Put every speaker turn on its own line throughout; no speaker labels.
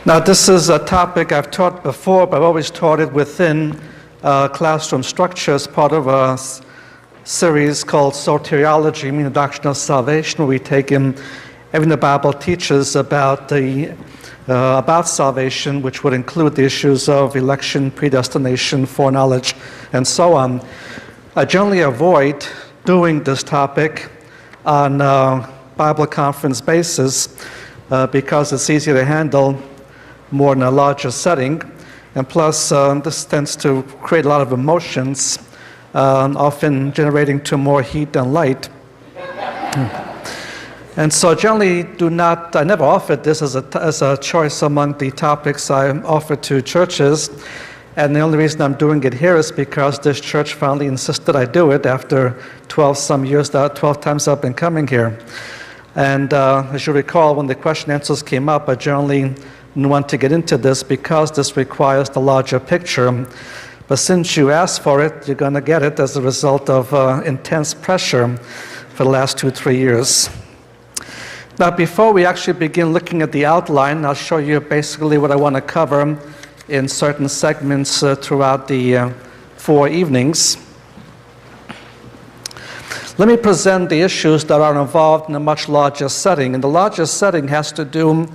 Now, this is a topic I've taught before, but I've always taught it within classroom structure as part of a series called Soteriology, meaning the doctrine of salvation, where we take in everything the Bible teaches about salvation, which would include the issues of election, predestination, foreknowledge, and so on. I generally avoid doing this topic on a Bible conference basis because it's easier to handle more in a larger setting, and plus this tends to create a lot of emotions, often generating to more heat than light. And so generally I never offered this as a choice among the topics I offer to churches, and the only reason I'm doing it here is because this church finally insisted I do it after 12 times I've been coming here. And as you recall, when the question and answers came up, I generally didn't want to get into this because this requires the larger picture. But since you asked for it, you're going to get it as a result of intense pressure for the last 2-3 years. Now, before we actually begin looking at the outline, I'll show you basically what I want to cover in certain segments throughout the 4 evenings. Let me present the issues that are involved in a much larger setting. And the larger setting has to do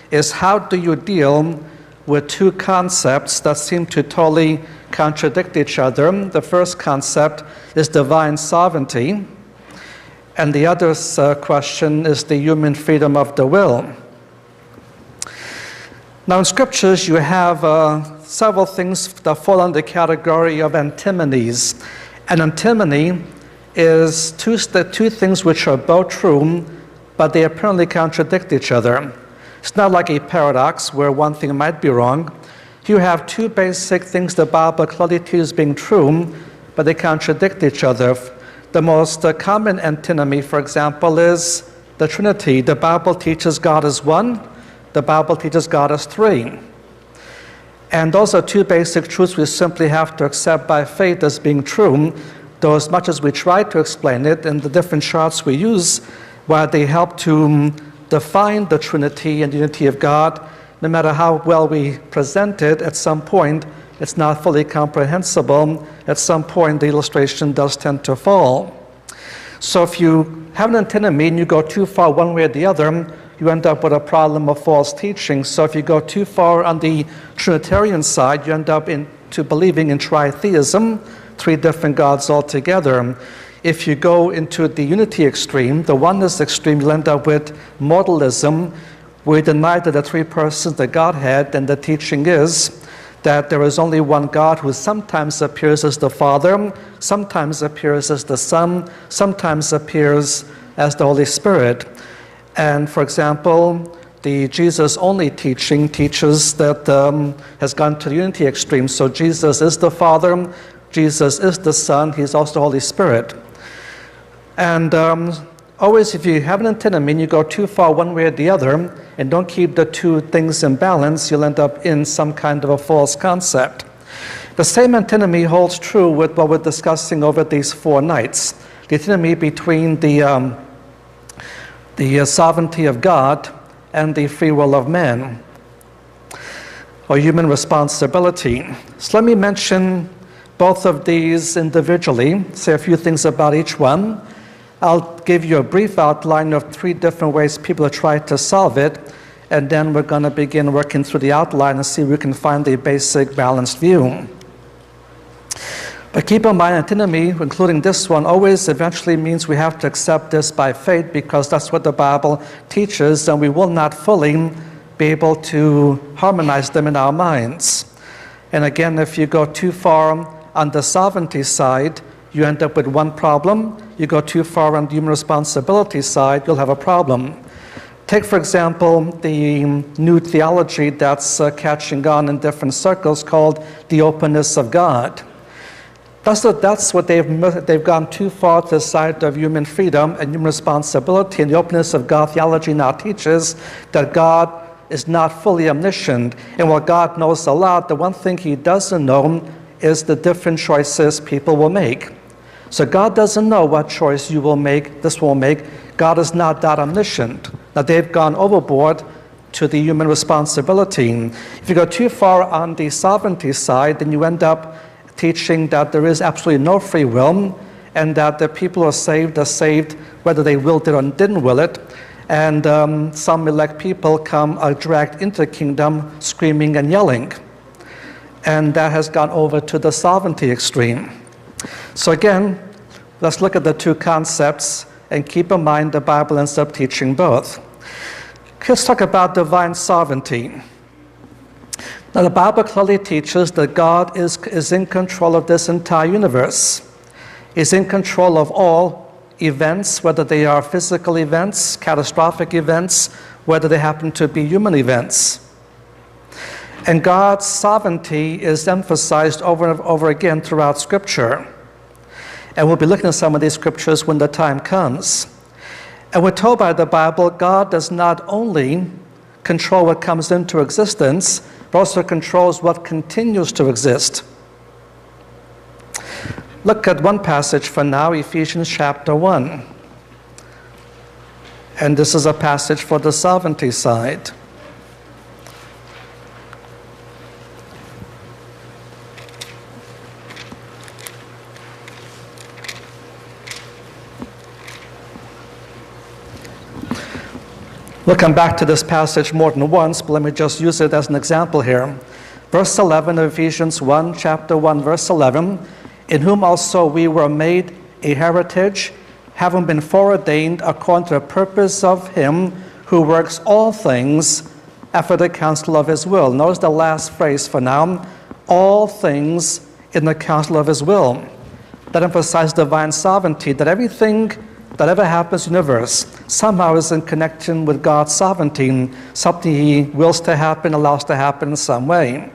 is how do you deal with two concepts that seem to totally contradict each other. The first concept is divine sovereignty, and the other question is the human freedom of the will. Now in scriptures you have several things that fall under the category of antinomies. An antinomy is two things which are both true, but they apparently contradict each other. It's not like a paradox where one thing might be wrong. You have two basic things the Bible clearly teaches being true, but they contradict each other. The most common antinomy, for example, is the Trinity. The Bible teaches God is one. The Bible teaches God is three. And those are two basic truths we simply have to accept by faith as being true, though as much as we try to explain it and the different charts we use, while they help to define the Trinity and unity of God, no matter how well we present it, at some point it's not fully comprehensible. At some point the illustration does tend to fall. So if you have an antinomy and you go too far one way or the other, you end up with a problem of false teaching. So if you go too far on the Trinitarian side, you end up into believing in tritheism, 3 different gods altogether. If you go into the unity extreme, the oneness extreme, you'll end up with modalism, where you deny that the 3 persons, the Godhead, and the teaching is that there is only one God who sometimes appears as the Father, sometimes appears as the Son, sometimes appears as the Holy Spirit. And for example, the Jesus-only teaching teaches that has gone to the unity extreme. So Jesus is the Father, Jesus is the Son, He's also the Holy Spirit. And always if you have an antinomy and you go too far one way or the other and don't keep the two things in balance, you'll end up in some kind of a false concept. The same antinomy holds true with what we're discussing over these 4 nights. The antinomy between the sovereignty of God and the free will of man, or human responsibility. So let me mention both of these individually, say a few things about each one. I'll give you a brief outline of 3 different ways people have tried to solve it, and then we're going to begin working through the outline and see if we can find a basic balanced view. But keep in mind, antinomy, including this one, always eventually means we have to accept this by faith because that's what the Bible teaches, and we will not fully be able to harmonize them in our minds. And again, if you go too far on the sovereignty side, you end up with one problem. You go too far on the human responsibility side, you'll have a problem. Take, for example, the new theology that's catching on in different circles called the openness of God. That's what they've gone too far to the side of human freedom and human responsibility, and the openness of God theology now teaches that God is not fully omniscient, and while God knows a lot, the one thing He doesn't know is the different choices people will make. So God doesn't know what choice you will make, this will make. God is not that omniscient. Now they've gone overboard to the human responsibility. If you go too far on the sovereignty side, then you end up teaching that there is absolutely no free will, and that the people who are saved whether they willed it or didn't will it, and some elect people are dragged into the kingdom screaming and yelling. And that has gone over to the sovereignty extreme. So again, let's look at the two concepts and keep in mind the Bible ends up teaching both. Let's talk about divine sovereignty. Now, the Bible clearly teaches that God is in control of this entire universe. He's in control of all events, whether they are physical events, catastrophic events, whether they happen to be human events. And God's sovereignty is emphasized over and over again throughout Scripture. And we'll be looking at some of these scriptures when the time comes. And we're told by the Bible, God does not only control what comes into existence, but also controls what continues to exist. Look at one passage for now, Ephesians chapter 1. And this is a passage for the sovereignty side. We'll come back to this passage more than once, but let me just use it as an example here. Verse 11 of Ephesians 1, chapter 1, verse 11, in whom also we were made a heritage, having been foreordained according to the purpose of him who works all things after the counsel of his will. Notice the last phrase for now, all things in the counsel of his will. That emphasizes divine sovereignty, that everything that ever happens in the universe somehow is in connection with God's sovereignty, something he wills to happen, allows to happen in some way.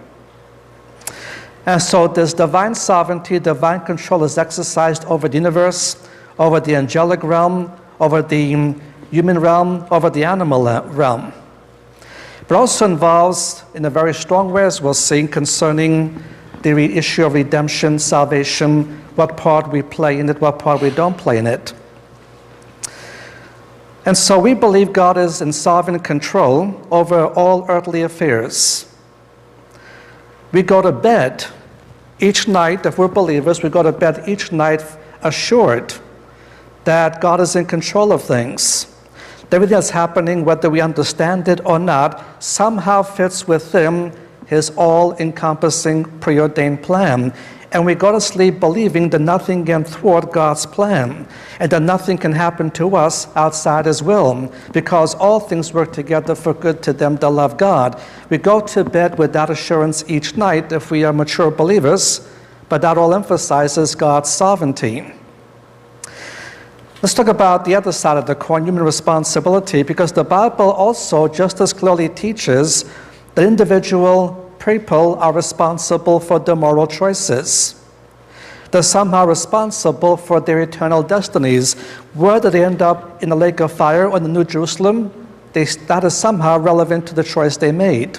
And so this divine sovereignty, divine control is exercised over the universe, over the angelic realm, over the human realm, over the animal realm. But also involves, in a very strong way, as we'll see, concerning the issue of redemption, salvation, what part we play in it, what part we don't play in it. And so we believe God is in sovereign control over all earthly affairs. We go to bed each night, if we're believers, we go to bed each night assured that God is in control of things. Everything that's happening, whether we understand it or not, somehow fits within his all-encompassing preordained plan. And we go to sleep believing that nothing can thwart God's plan and that nothing can happen to us outside his will, because all things work together for good to them that love God. We go to bed with that assurance each night if we are mature believers, but that all emphasizes God's sovereignty. Let's talk about the other side of the coin, human responsibility, because the Bible also just as clearly teaches that individual people are responsible for their moral choices. They're somehow responsible for their eternal destinies. Whether they end up in the lake of fire or in the New Jerusalem, that is somehow relevant to the choice they made.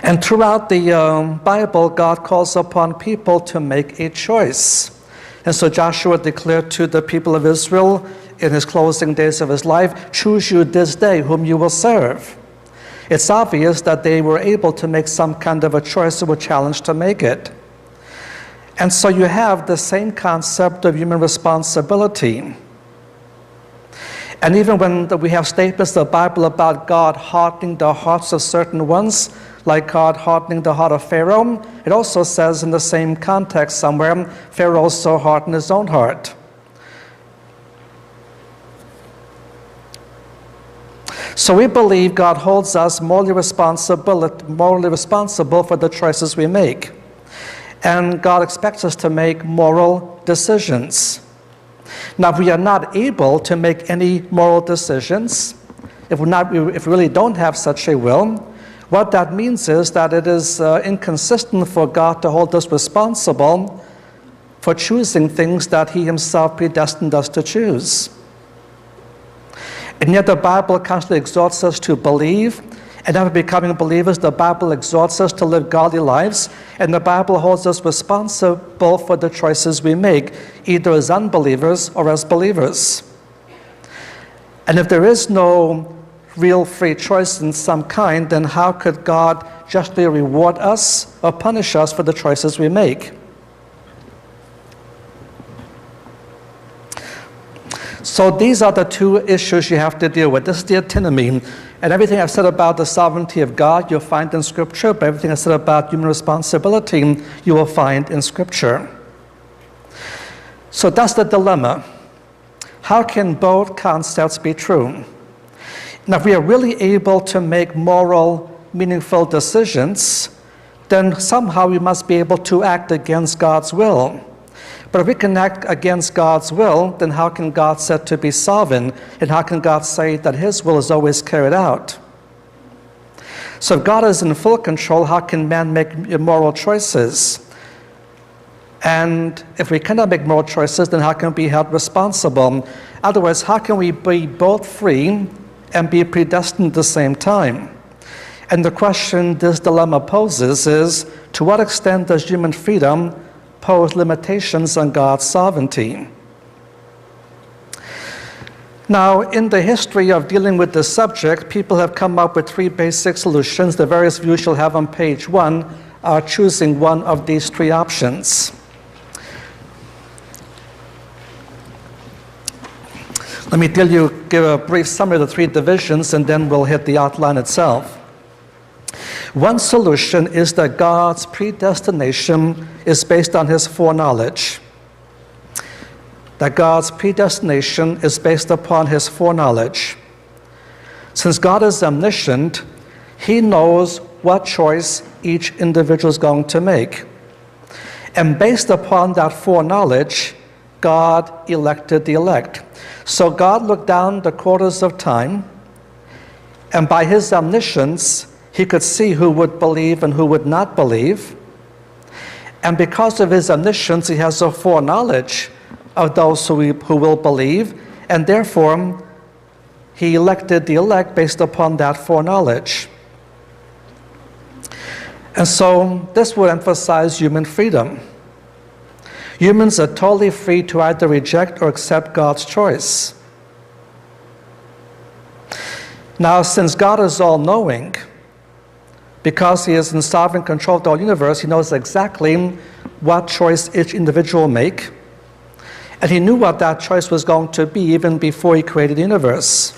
And throughout the Bible, God calls upon people to make a choice. And so Joshua declared to the people of Israel in his closing days of his life, choose you this day whom you will serve. It's obvious that they were able to make some kind of a choice or were challenged to make it. And so you have the same concept of human responsibility. And even when we have statements in the Bible about God hardening the hearts of certain ones, like God hardening the heart of Pharaoh, it also says in the same context somewhere, Pharaoh also hardened his own heart. So we believe God holds us morally responsible for the choices we make. And God expects us to make moral decisions. Now, if we are not able to make any moral decisions, if we really don't have such a will, what that means is that it is inconsistent for God to hold us responsible for choosing things that he himself predestined us to choose. And yet the Bible constantly exhorts us to believe, and after becoming believers, the Bible exhorts us to live godly lives, and the Bible holds us responsible for the choices we make, either as unbelievers or as believers. And if there is no real free choice in some kind, then how could God justly reward us or punish us for the choices we make? So these are the two issues you have to deal with. This is the antinomy. And everything I've said about the sovereignty of God, you'll find in Scripture, but everything I said about human responsibility, you will find in Scripture. So that's the dilemma. How can both concepts be true? Now, if we are really able to make moral, meaningful decisions, then somehow we must be able to act against God's will. But if we can act against God's will, then how can God said to be sovereign? And how can God say that his will is always carried out? So if God is in full control, how can man make moral choices? And if we cannot make moral choices, then how can we be held responsible? Otherwise, how can we be both free and be predestined at the same time? And the question this dilemma poses is, to what extent does human freedom pose limitations on God's sovereignty? Now, in the history of dealing with this subject, people have come up with three basic solutions. The various views you'll have on page 1 are choosing one of these three options. Let me give a brief summary of the three divisions, and then we'll hit the outline itself. One solution is that God's predestination is based on his foreknowledge. That God's predestination is based upon his foreknowledge. Since God is omniscient, he knows what choice each individual is going to make. And based upon that foreknowledge, God elected the elect. So God looked down the quarters of time, and by his omniscience, he could see who would believe and who would not believe. And because of his omniscience, he has a foreknowledge of those who will believe, and therefore, he elected the elect based upon that foreknowledge. And so, this would emphasize human freedom. Humans are totally free to either reject or accept God's choice. Now, since God is all-knowing, because he is in sovereign control of the whole universe, he knows exactly what choice each individual will make. And he knew what that choice was going to be even before he created the universe.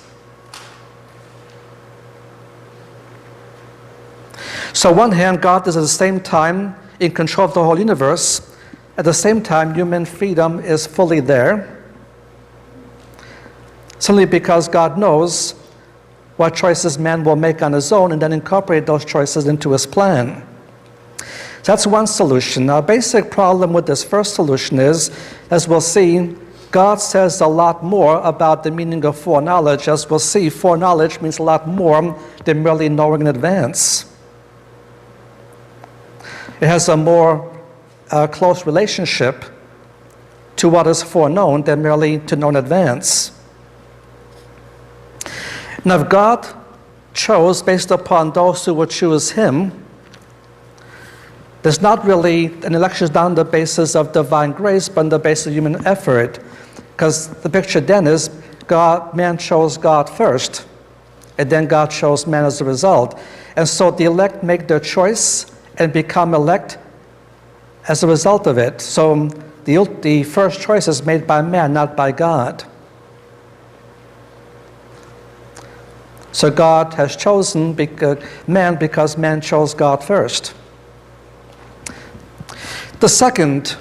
So on one hand, God is at the same time in control of the whole universe. At the same time, human freedom is fully there. Simply because God knows what choices man will make on his own and then incorporate those choices into his plan. So that's one solution. Now, a basic problem with this first solution is, as we'll see, God says a lot more about the meaning of foreknowledge. As we'll see, foreknowledge means a lot more than merely knowing in advance. It has a more close relationship to what is foreknown than merely to know in advance. Now, if God chose based upon those who would choose him, there's not really an election on the basis of divine grace, but on the basis of human effort. Because the picture then is man chose God first, and then God chose man as a result. And so the elect make their choice and become elect as a result of it. So the first choice is made by man, not by God. So God has chosen man because man chose God first. The second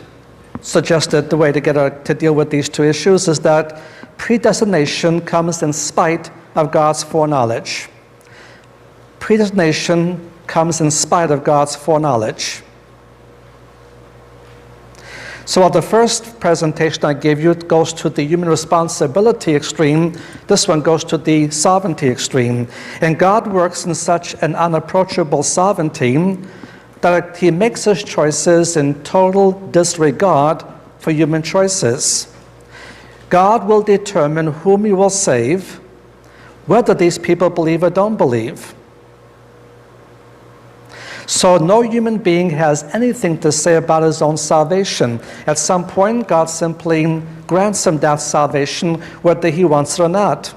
suggested way to deal with these two issues is that predestination comes in spite of God's foreknowledge. Predestination comes in spite of God's foreknowledge. So while the first presentation I gave you goes to the human responsibility extreme, this one goes to the sovereignty extreme. And God works in such an unapproachable sovereignty that he makes his choices in total disregard for human choices. God will determine whom he will save, whether these people believe or don't believe. So no human being has anything to say about his own salvation. At some point, God simply grants him that salvation, whether he wants it or not.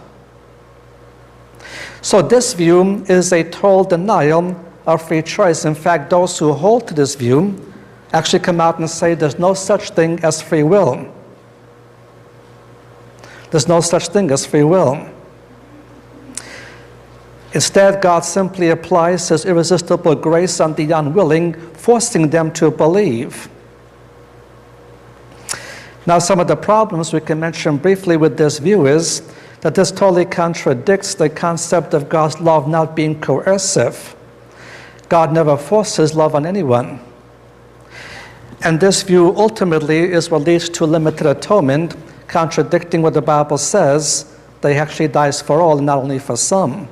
So this view is a total denial of free choice. In fact, those who hold to this view actually come out and say there's no such thing as free will. There's no such thing as free will. Instead, God simply applies His irresistible grace on the unwilling, forcing them to believe. Now, some of the problems we can mention briefly with this view is that this totally contradicts the concept of God's love not being coercive. God never forces love on anyone. And this view ultimately is what leads to limited atonement, contradicting what the Bible says, that He actually dies for all and not only for some.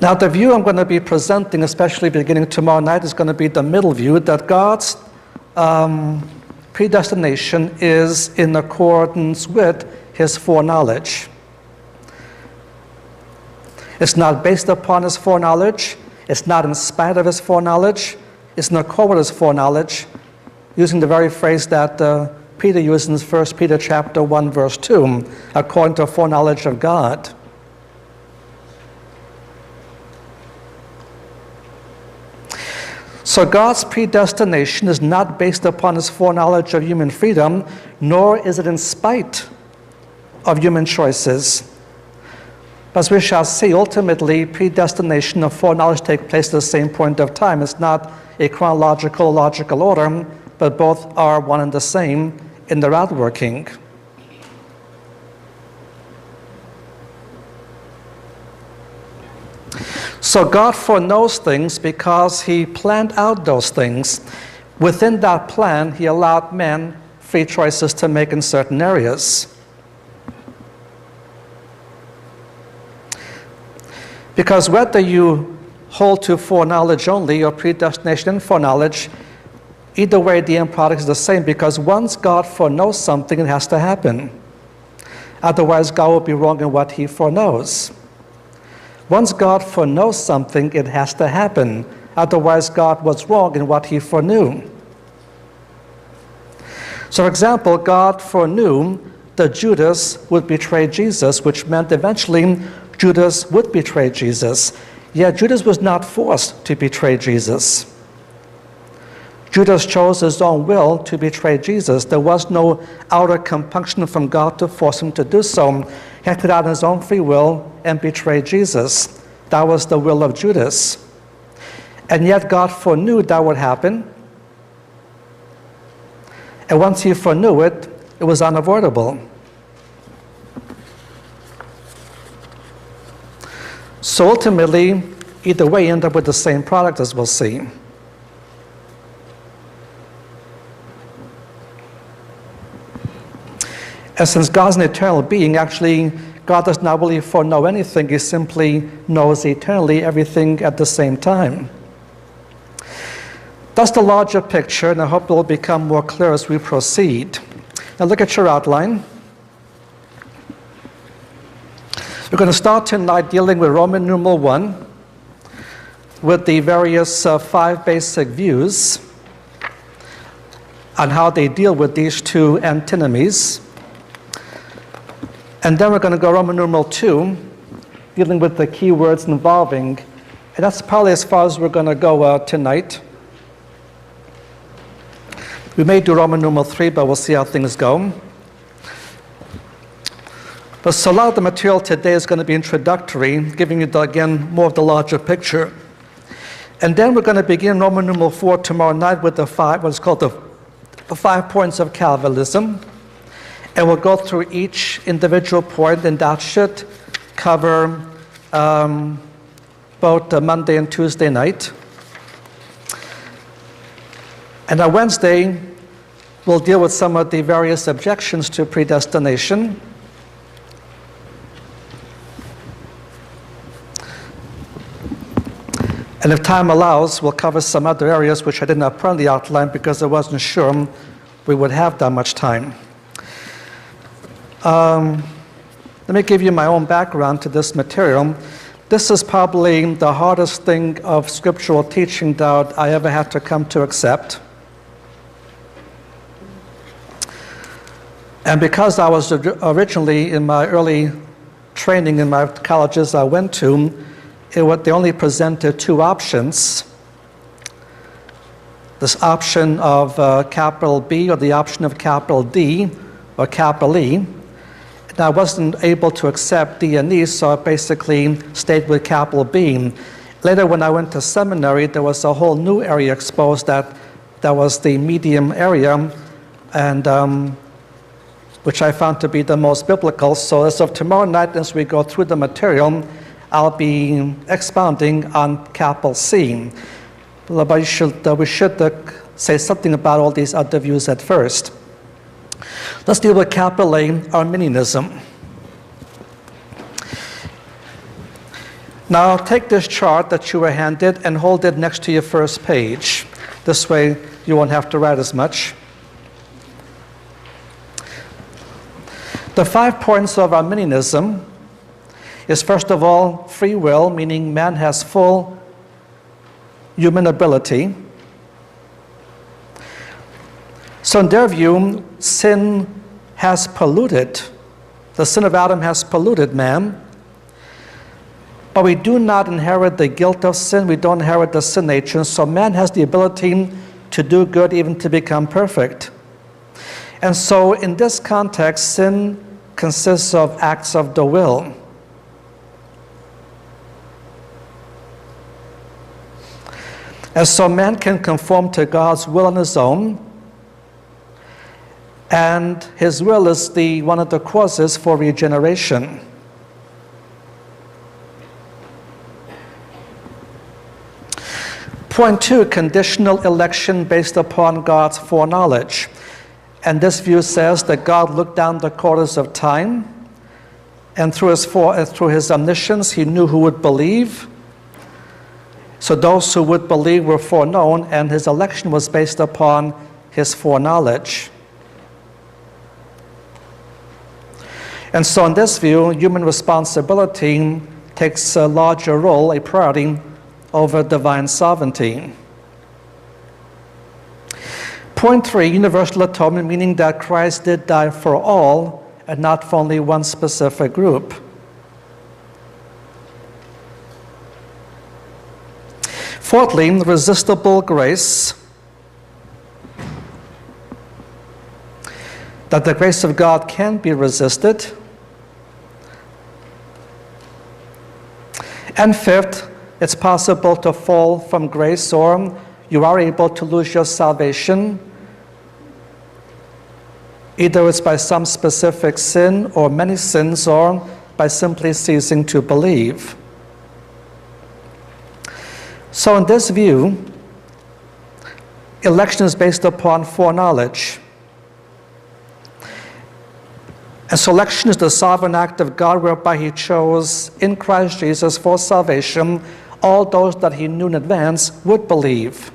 Now, the view I'm going to be presenting, especially beginning tomorrow night, is going to be the middle view, that God's predestination is in accordance with His foreknowledge. It's not based upon His foreknowledge. It's not in spite of His foreknowledge. It's in accord with His foreknowledge, using the very phrase that Peter uses in 1 Peter chapter 1, verse 2, according to foreknowledge of God. So God's predestination is not based upon His foreknowledge of human freedom, nor is it in spite of human choices. As we shall see, ultimately, predestination and foreknowledge take place at the same point of time. It's not a chronological, logical order, but both are one and the same in their outworking. So God foreknows things because He planned out those things. Within that plan, He allowed men free choices to make in certain areas. Because whether you hold to foreknowledge only or predestination and foreknowledge, either way the end product is the same, because once God foreknows something, it has to happen. Otherwise, God will be wrong in what He foreknows. Once God foreknows something, it has to happen. Otherwise, God was wrong in what He foreknew. So, for example, God foreknew that Judas would betray Jesus, which meant eventually Judas would betray Jesus. Yet Judas was not forced to betray Jesus. Judas chose his own will to betray Jesus. There was no outer compunction from God to force him to do so. He acted out on his own free will and betrayed Jesus. That was the will of Judas. And yet God foreknew that would happen. And once He foreknew it, it was unavoidable. So ultimately, either way, you end up with the same product, as we'll see. And since God's an eternal being, actually, God does not really foreknow anything. He simply knows eternally everything at the same time. That's the larger picture, and I hope it will become more clear as we proceed. Now look at your outline. We're going to start tonight dealing with Roman numeral 1, with the various 5 basic views on how they deal with these two antinomies. And then we're going to go Roman numeral 2, dealing with the key words involving, and that's probably as far as we're going to go tonight. We may do Roman numeral 3, but we'll see how things go. But so a lot of the material today is going to be introductory, giving you, again, more of the larger picture. And then we're going to begin Roman numeral 4 tomorrow night with what is called the 5 points of Calvinism. And we'll go through each individual point, and that should cover both Monday and Tuesday night. And on Wednesday, we'll deal with some of the various objections to predestination. And if time allows, we'll cover some other areas which I did not put on the outline because I wasn't sure we would have that much time. Let me give you my own background to this material. This is probably the hardest thing of scriptural teaching that I ever had to come to accept. And because I was originally in my early training in my colleges I went to, they only presented two options. This option of capital B or the option of capital D or capital E. And I wasn't able to accept D and E, so I basically stayed with capital B. Later when I went to seminary, there was a whole new area exposed that was the medium area, and which I found to be the most biblical. So as of tomorrow night, as we go through the material, I'll be expounding on capital C. But we should say something about all these other views at first. Let's deal with capital A, Arminianism. Now take this chart that you were handed and hold it next to your first page. This way you won't have to write as much. The 5 points of Arminianism is, first of all, free will, meaning man has full human ability. So in their view, sin has polluted, the sin of Adam has polluted man, but we do not inherit the guilt of sin, we don't inherit the sin nature, so man has the ability to do good, even to become perfect. And so in this context, sin consists of acts of the will. And so man can conform to God's will on his own, and his will is one of the causes for regeneration. Point 2, conditional election based upon God's foreknowledge. And this view says that God looked down the corridors of time, and through his omniscience, he knew who would believe. So those who would believe were foreknown, and his election was based upon his foreknowledge. And so in this view, human responsibility takes a larger role, a priority, over divine sovereignty. Point 3, universal atonement, meaning that Christ did die for all and not for only one specific group. Fourthly, resistible grace, that the grace of God can be resisted. And fifth, it's possible to fall from grace, or you are able to lose your salvation. Either it's by some specific sin or many sins, or by simply ceasing to believe. So in this view, election is based upon foreknowledge. And so election is the sovereign act of God whereby he chose in Christ Jesus for salvation all those that he knew in advance would believe.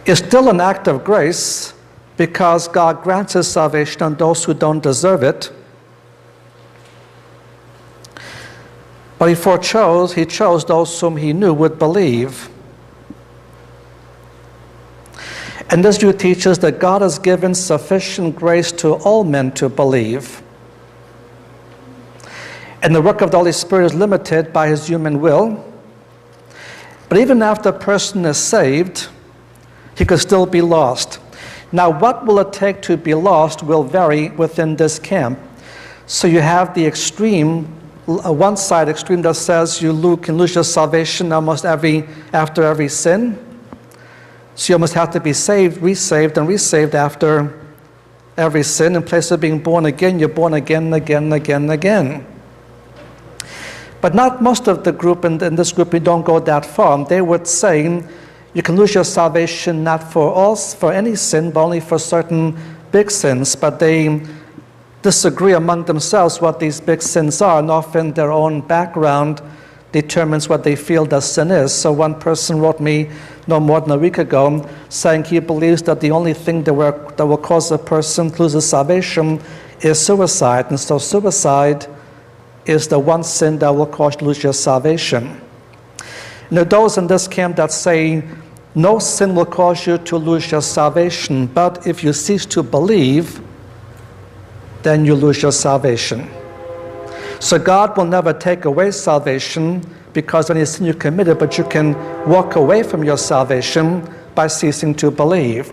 It's still an act of grace because God grants his salvation on those who don't deserve it. But he chose those whom he knew would believe. And this view teaches that God has given sufficient grace to all men to believe. And the work of the Holy Spirit is limited by his human will. But even after a person is saved, he could still be lost. Now, what will it take to be lost will vary within this camp. So you have the extreme, one side extreme that says you can lose your salvation almost after every sin. So you almost have to be saved, resaved, and resaved after every sin. In place of being born again, you're born again and again and again and again. But not most of the group, in this group, we don't go that far. They would say you can lose your salvation not for any sin, but only for certain big sins. But they disagree among themselves what these big sins are, and often their own background determines what they feel the sin is. So one person wrote me no more than a week ago saying he believes that the only thing that will cause a person to lose his salvation is suicide. And so suicide is the one sin that will cause you to lose your salvation. There are those in this camp that say no sin will cause you to lose your salvation, but if you cease to believe, then you lose your salvation. So God will never take away salvation because of any sin you committed, but you can walk away from your salvation by ceasing to believe.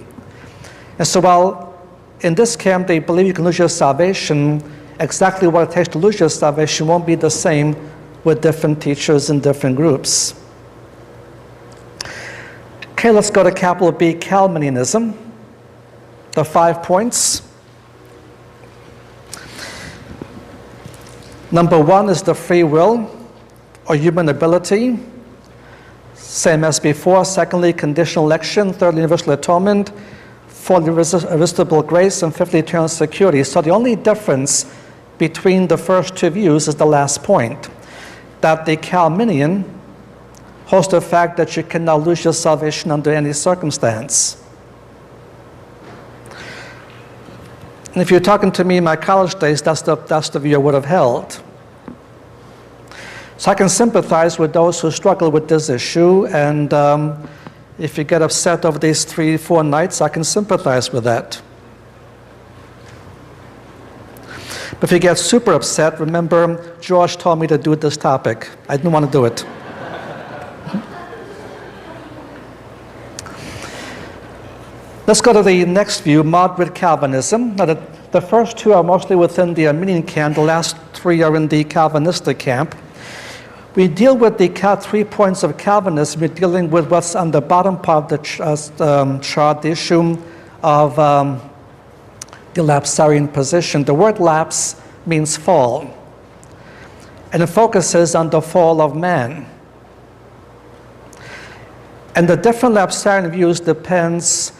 And so while in this camp they believe you can lose your salvation, exactly what it takes to lose your salvation won't be the same with different teachers in different groups. Okay, let's go to capital B, Calvinism. The 5 points. Number 1 is the free will or human ability. Same as before. Secondly, conditional election. Thirdly, universal atonement. Fourthly, irresistible grace. And fifthly, eternal security. So the only difference between the first two views is the last point, that the Calvinian holds the fact that you cannot lose your salvation under any circumstance. And if you're talking to me in my college days, that's the view I would have held. So I can sympathize with those who struggle with this issue, and if you get upset over these 3-4 nights, I can sympathize with that. But if you get super upset, remember George told me to do this topic. I didn't want to do it. Let's go to the next view, moderate Calvinism. Now, the first two are mostly within the Arminian camp. The last 3 are in the Calvinistic camp. We deal with the 3 points of Calvinism. We're dealing with what's on the bottom part of the chart, the issue of the lapsarian position. The word lapse means fall, and it focuses on the fall of man. And the different lapsarian views depends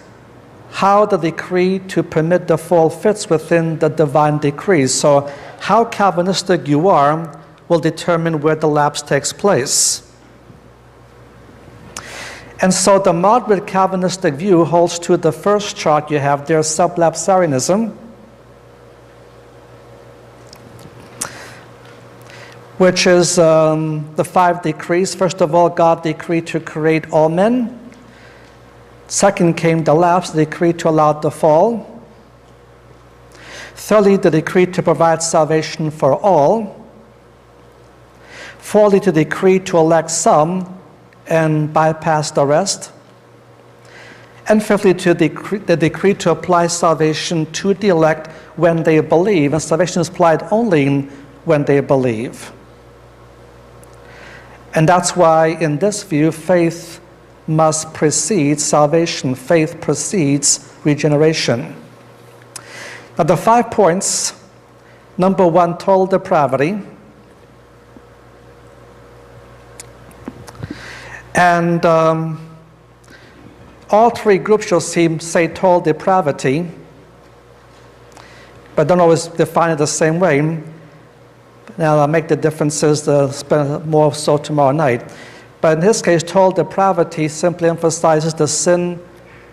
how the decree to permit the fall fits within the divine decree. So how Calvinistic you are will determine where the lapse takes place. And so the moderate Calvinistic view holds to the first chart you have there, sublapsarianism, which is the 5 decrees. First of all, God decreed to create all men. Second came the lapse, the decree to allow the fall. Thirdly, the decree to provide salvation for all. Fourthly, the decree to elect some and bypass the rest. And fifthly, the decree to apply salvation to the elect when they believe. And salvation is applied only when they believe. And that's why in this view, faith must precede salvation. Faith precedes regeneration. Now the 5 points, number 1, total depravity. And all 3 groups you'll see say total depravity, but don't always define it the same way. Now I'll make the differences spend more so tomorrow night. But in this case, total depravity simply emphasizes the sin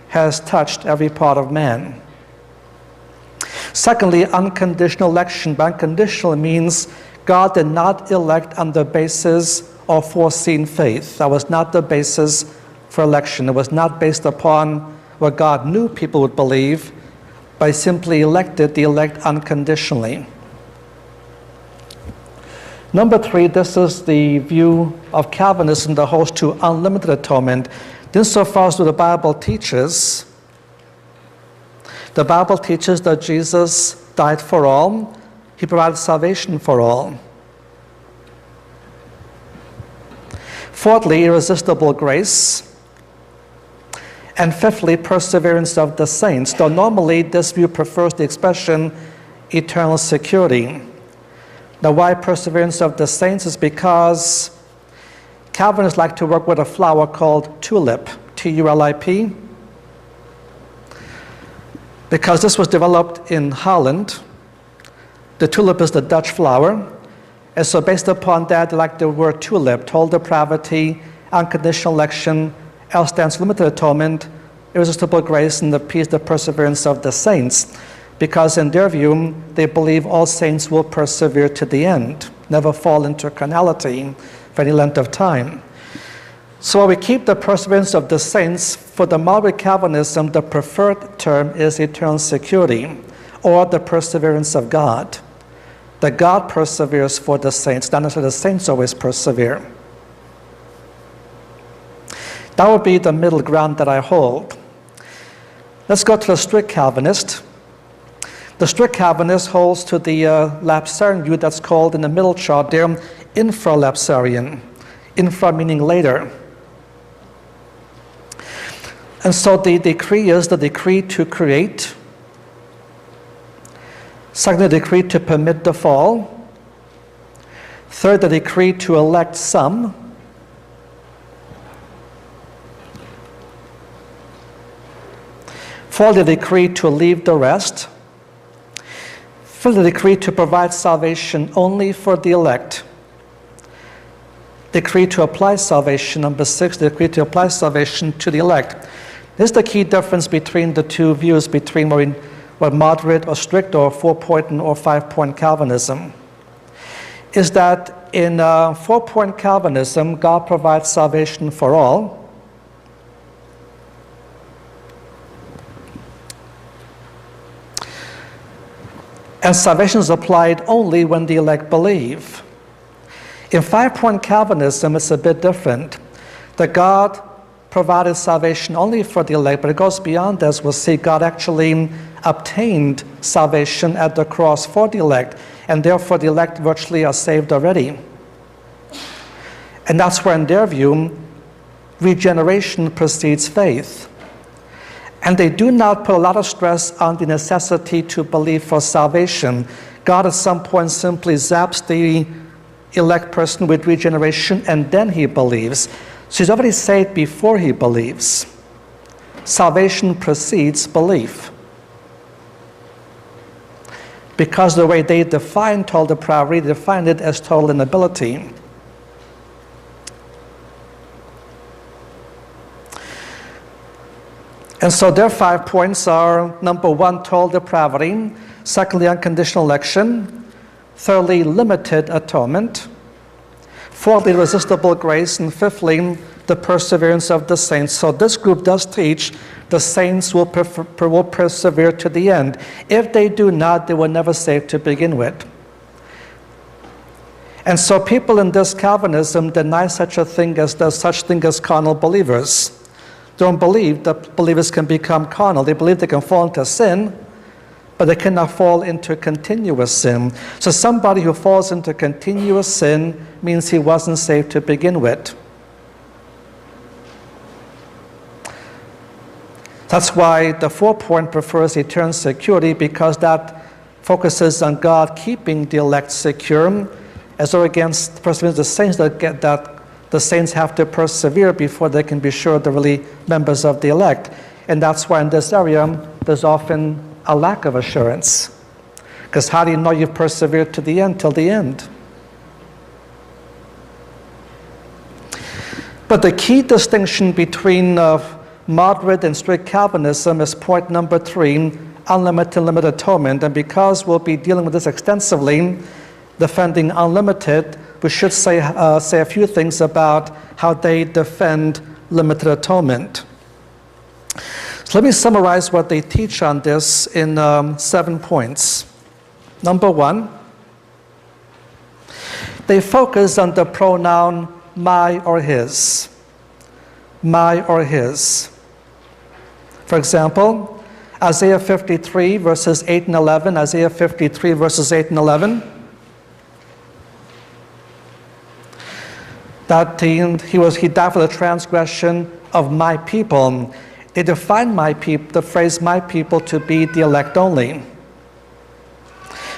has touched every part of man. Secondly, unconditional election. By unconditional means God did not elect on the basis of foreseen faith. That was not the basis for election. It was not based upon what God knew people would believe, but He simply elected the elect unconditionally. Number 3, this is the view of Calvinism that holds to unlimited atonement. Insofar as what the Bible teaches that Jesus died for all. He provided salvation for all. Fourthly, irresistible grace. And fifthly, perseverance of the saints, though normally this view prefers the expression eternal security. Now, why perseverance of the saints is because Calvinists like to work with a flower called tulip, T-U-L-I-P, because this was developed in Holland. The tulip is the Dutch flower, and so based upon that, they like the word tulip, total depravity, unconditional election, L stands for limited atonement, irresistible grace, and the peace, the perseverance of the saints. Because in their view, they believe all saints will persevere to the end, never fall into carnality for any length of time. So while we keep the perseverance of the saints, for the moderate Calvinism, the preferred term is eternal security, or the perseverance of God. That God perseveres for the saints, not necessarily the saints always persevere. That would be the middle ground that I hold. Let's go to the strict Calvinist. The strict Calvinist holds to the lapsarian view that's called in the middle chart there, infralapsarian. Infra meaning later. And so the decree is the decree to create. Second, the decree to permit the fall. Third, the decree to elect some. Fourth, the decree to leave the rest. Fifth, the decree to provide salvation only for the elect. Decree to apply salvation. Number 6, the decree to apply salvation to the elect. This is the key difference between the two views, between what moderate or strict or 4-point or 5-point Calvinism, is that in 4-point Calvinism, God provides salvation for all. And salvation is applied only when the elect believe. In 5-point Calvinism, it's a bit different. That God provided salvation only for the elect, but it goes beyond this. We'll see God actually obtained salvation at the cross for the elect, and therefore the elect virtually are saved already. And that's where, in their view, regeneration precedes faith. And they do not put a lot of stress on the necessity to believe for salvation. God at some point simply zaps the elect person with regeneration, and then he believes. So he's already saved before he believes. Salvation precedes belief. Because the way they define total depravity, they define it as total inability. And so their 5 points are, number 1, total depravity. Secondly, unconditional election. Thirdly, limited atonement. Fourthly, irresistible grace. And fifthly, the perseverance of the saints. So this group does teach the saints will persevere to the end. If they do not, they were never saved to begin with. And so people in this Calvinism deny such a thing as carnal believers. They don't believe that believers can become carnal. They believe they can fall into sin, but they cannot fall into continuous sin. So somebody who falls into continuous sin means he wasn't saved to begin with. That's why the 4-point prefers eternal security, because that focuses on God keeping the elect secure, as though against the saints that the saints have to persevere before they can be sure they're really members of the elect. And that's why in this area there's often a lack of assurance. Because how do you know you've persevered to the end, till the end? But the key distinction between moderate and strict Calvinism is point number 3, unlimited limited atonement. And because we'll be dealing with this extensively, defending unlimited, we should say a few things about how they defend limited atonement. So let me summarize what they teach on this in 7 points. Number 1, they focus on the pronoun my or his. My or his. For example, Isaiah 53 verses 8 and 11. Isaiah 53 verses 8 and 11. That he died for the transgression of my people. They define the phrase my people to be the elect only.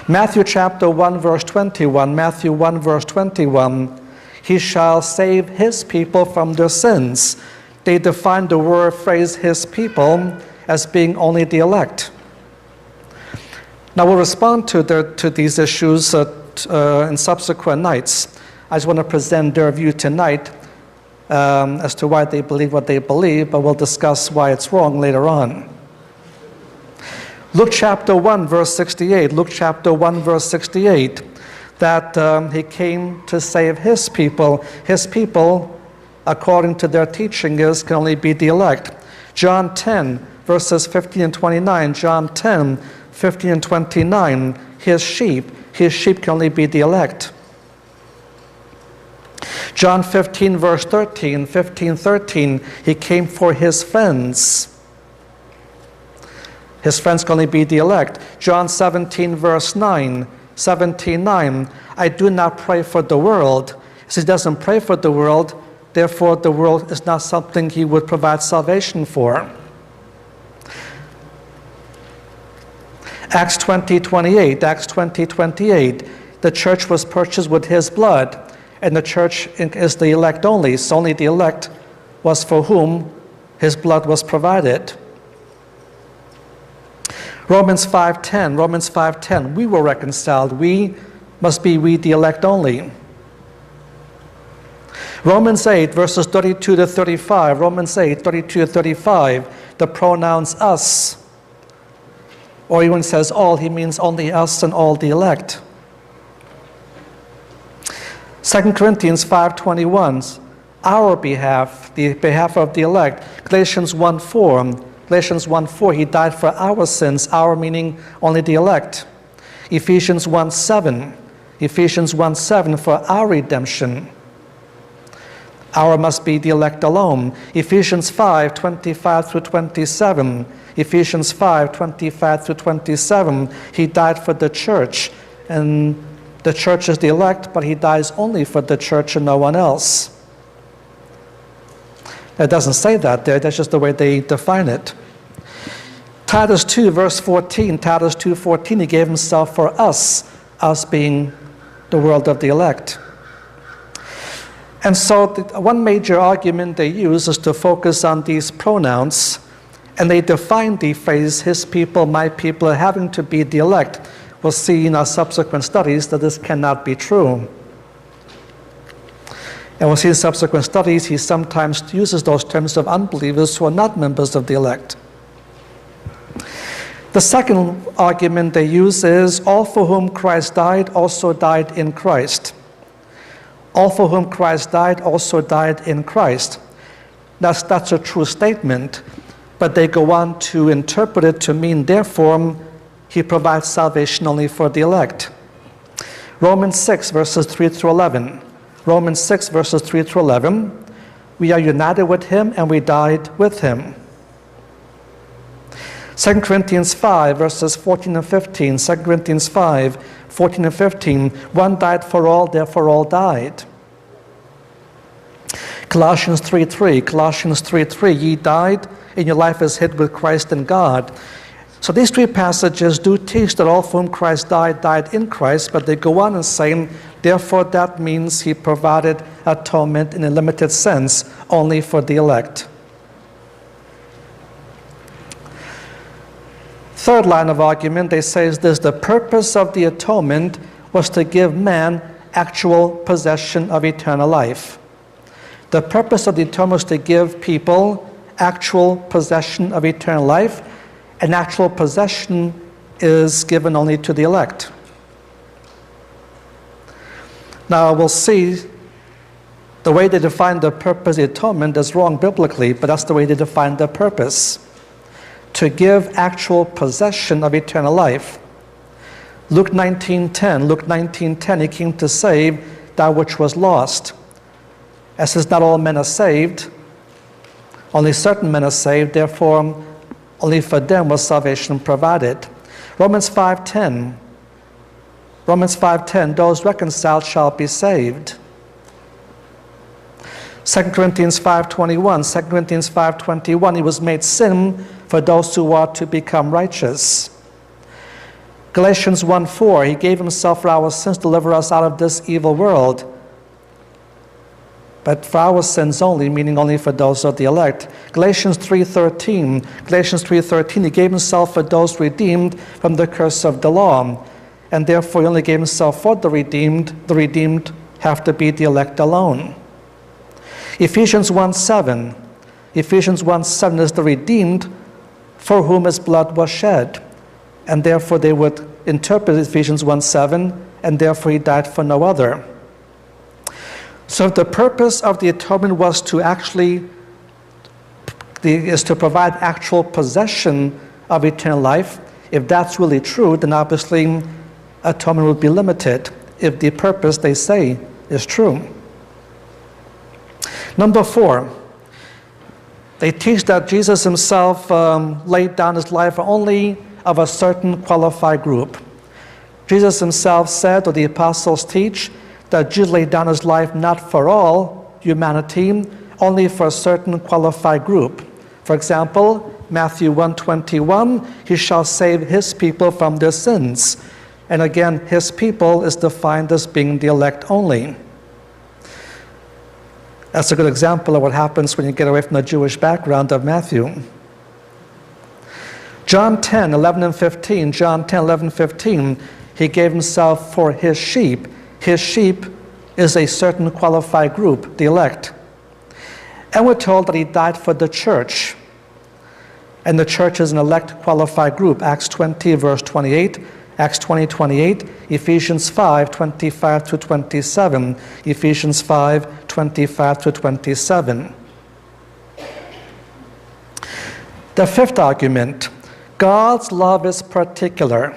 Matthew chapter 1 verse 21. Matthew 1 verse 21. He shall save his people from their sins. They define the phrase his people as being only the elect. Now we'll respond to these issues in subsequent nights. I just want to present their view tonight as to why they believe what they believe, but we'll discuss why it's wrong later on. Luke chapter 1 verse 68. Luke chapter 1 verse 68. That he came to save his people. His people according to their teaching, can only be the elect. John 10, verses 15 and 29. John 10, 15 and 29. His sheep can only be the elect. John 15, verse 13, 13, he came for his friends. His friends can only be the elect. John 17, verse 9, 17:9, I do not pray for the world. He doesn't pray for the world, therefore the world is not something he would provide salvation for. Acts 20:28, the church was purchased with his blood, and the church is the elect only, so only the elect was for whom his blood was provided. Romans 5:10, we were reconciled. We must be we the elect only. Romans 8, verses 32 to 35, Romans 8, 32 to 35, the pronouns us. Or when he says all, he means only us and all the elect. 2 Corinthians 5:21, our behalf, the behalf of the elect. Galatians 1:4, he died for our sins, our meaning only the elect. Ephesians 1:7, for our redemption. Our must be the elect alone. Ephesians 5:25 through 27, Ephesians 5:25 through 27, he died for the church, and the church is the elect, but he dies only for the church and no one else. It doesn't say that there, that's just the way they define it. Titus 2, verse 14, Titus 2:14, he gave himself for us being the world of the elect. And so one major argument they use is to focus on these pronouns, and they define the phrase, his people, my people, having to be the elect. We'll see in our subsequent studies that this cannot be true. And we'll see in subsequent studies, he sometimes uses those terms of unbelievers who are not members of the elect. The second argument they use is, all for whom Christ died also died in Christ. All for whom Christ died also died in Christ. That's a true statement, but they go on to interpret it to mean, therefore, he provides salvation only for the elect. Romans 6, verses 3 through 11. Romans 6, verses 3 through 11. We are united with him and we died with him. 2 Corinthians 5, verses 14 and 15. 2 Corinthians 5, 14 and 15. One died for all, therefore all died. Colossians 3:3, ye died, and your life is hid with Christ in God. So these three passages do teach that all for whom Christ died, died in Christ, but they go on and say, therefore that means he provided atonement in a limited sense, only for the elect. Third line of argument, they say is this: the purpose of the atonement was to give man actual possession of eternal life. The purpose of the atonement was to give people actual possession of eternal life, and actual possession is given only to the elect. Now we'll see the way they define the purpose of the atonement is wrong biblically, but that's the way they define the purpose. To give actual possession of eternal life. Luke 19:10, he came to save that which was lost. As says, not all men are saved, only certain men are saved, therefore only for them was salvation provided. Romans 5:10, those reconciled shall be saved. 2 Corinthians 5:21, he was made sin for those who are to become righteous. Galatians 1:4, he gave himself for our sins to deliver us out of this evil world. But for our sins only, meaning only for those of the elect. Galatians 3:13, he gave himself for those redeemed from the curse of the law. And therefore he only gave himself for the redeemed. The redeemed have to be the elect alone. Ephesians 1:7 is the redeemed for whom his blood was shed. And therefore they would interpret Ephesians 1:7, and therefore he died for no other. So if the purpose of the atonement was to provide actual possession of eternal life, if that's really true, then obviously atonement would be limited if the purpose they say is true. Number 4, they teach that Jesus himself laid down his life only of a certain qualified group. Jesus himself said, or the apostles teach, that Jesus laid down his life not for all humanity, only for a certain qualified group. For example, Matthew 1:21, he shall save his people from their sins. And again, his people is defined as being the elect only. That's a good example of what happens when you get away from the Jewish background of Matthew. John 10:11 and 15, John 10:11, 15, he gave himself for his sheep. His sheep is a certain qualified group, the elect. And we're told that he died for the church. And the church is an elect qualified group. Acts 20, verse 28, Acts 20:28, Ephesians 5:25 to 27, Ephesians 5:25 to 27. The fifth argument, God's love is particular.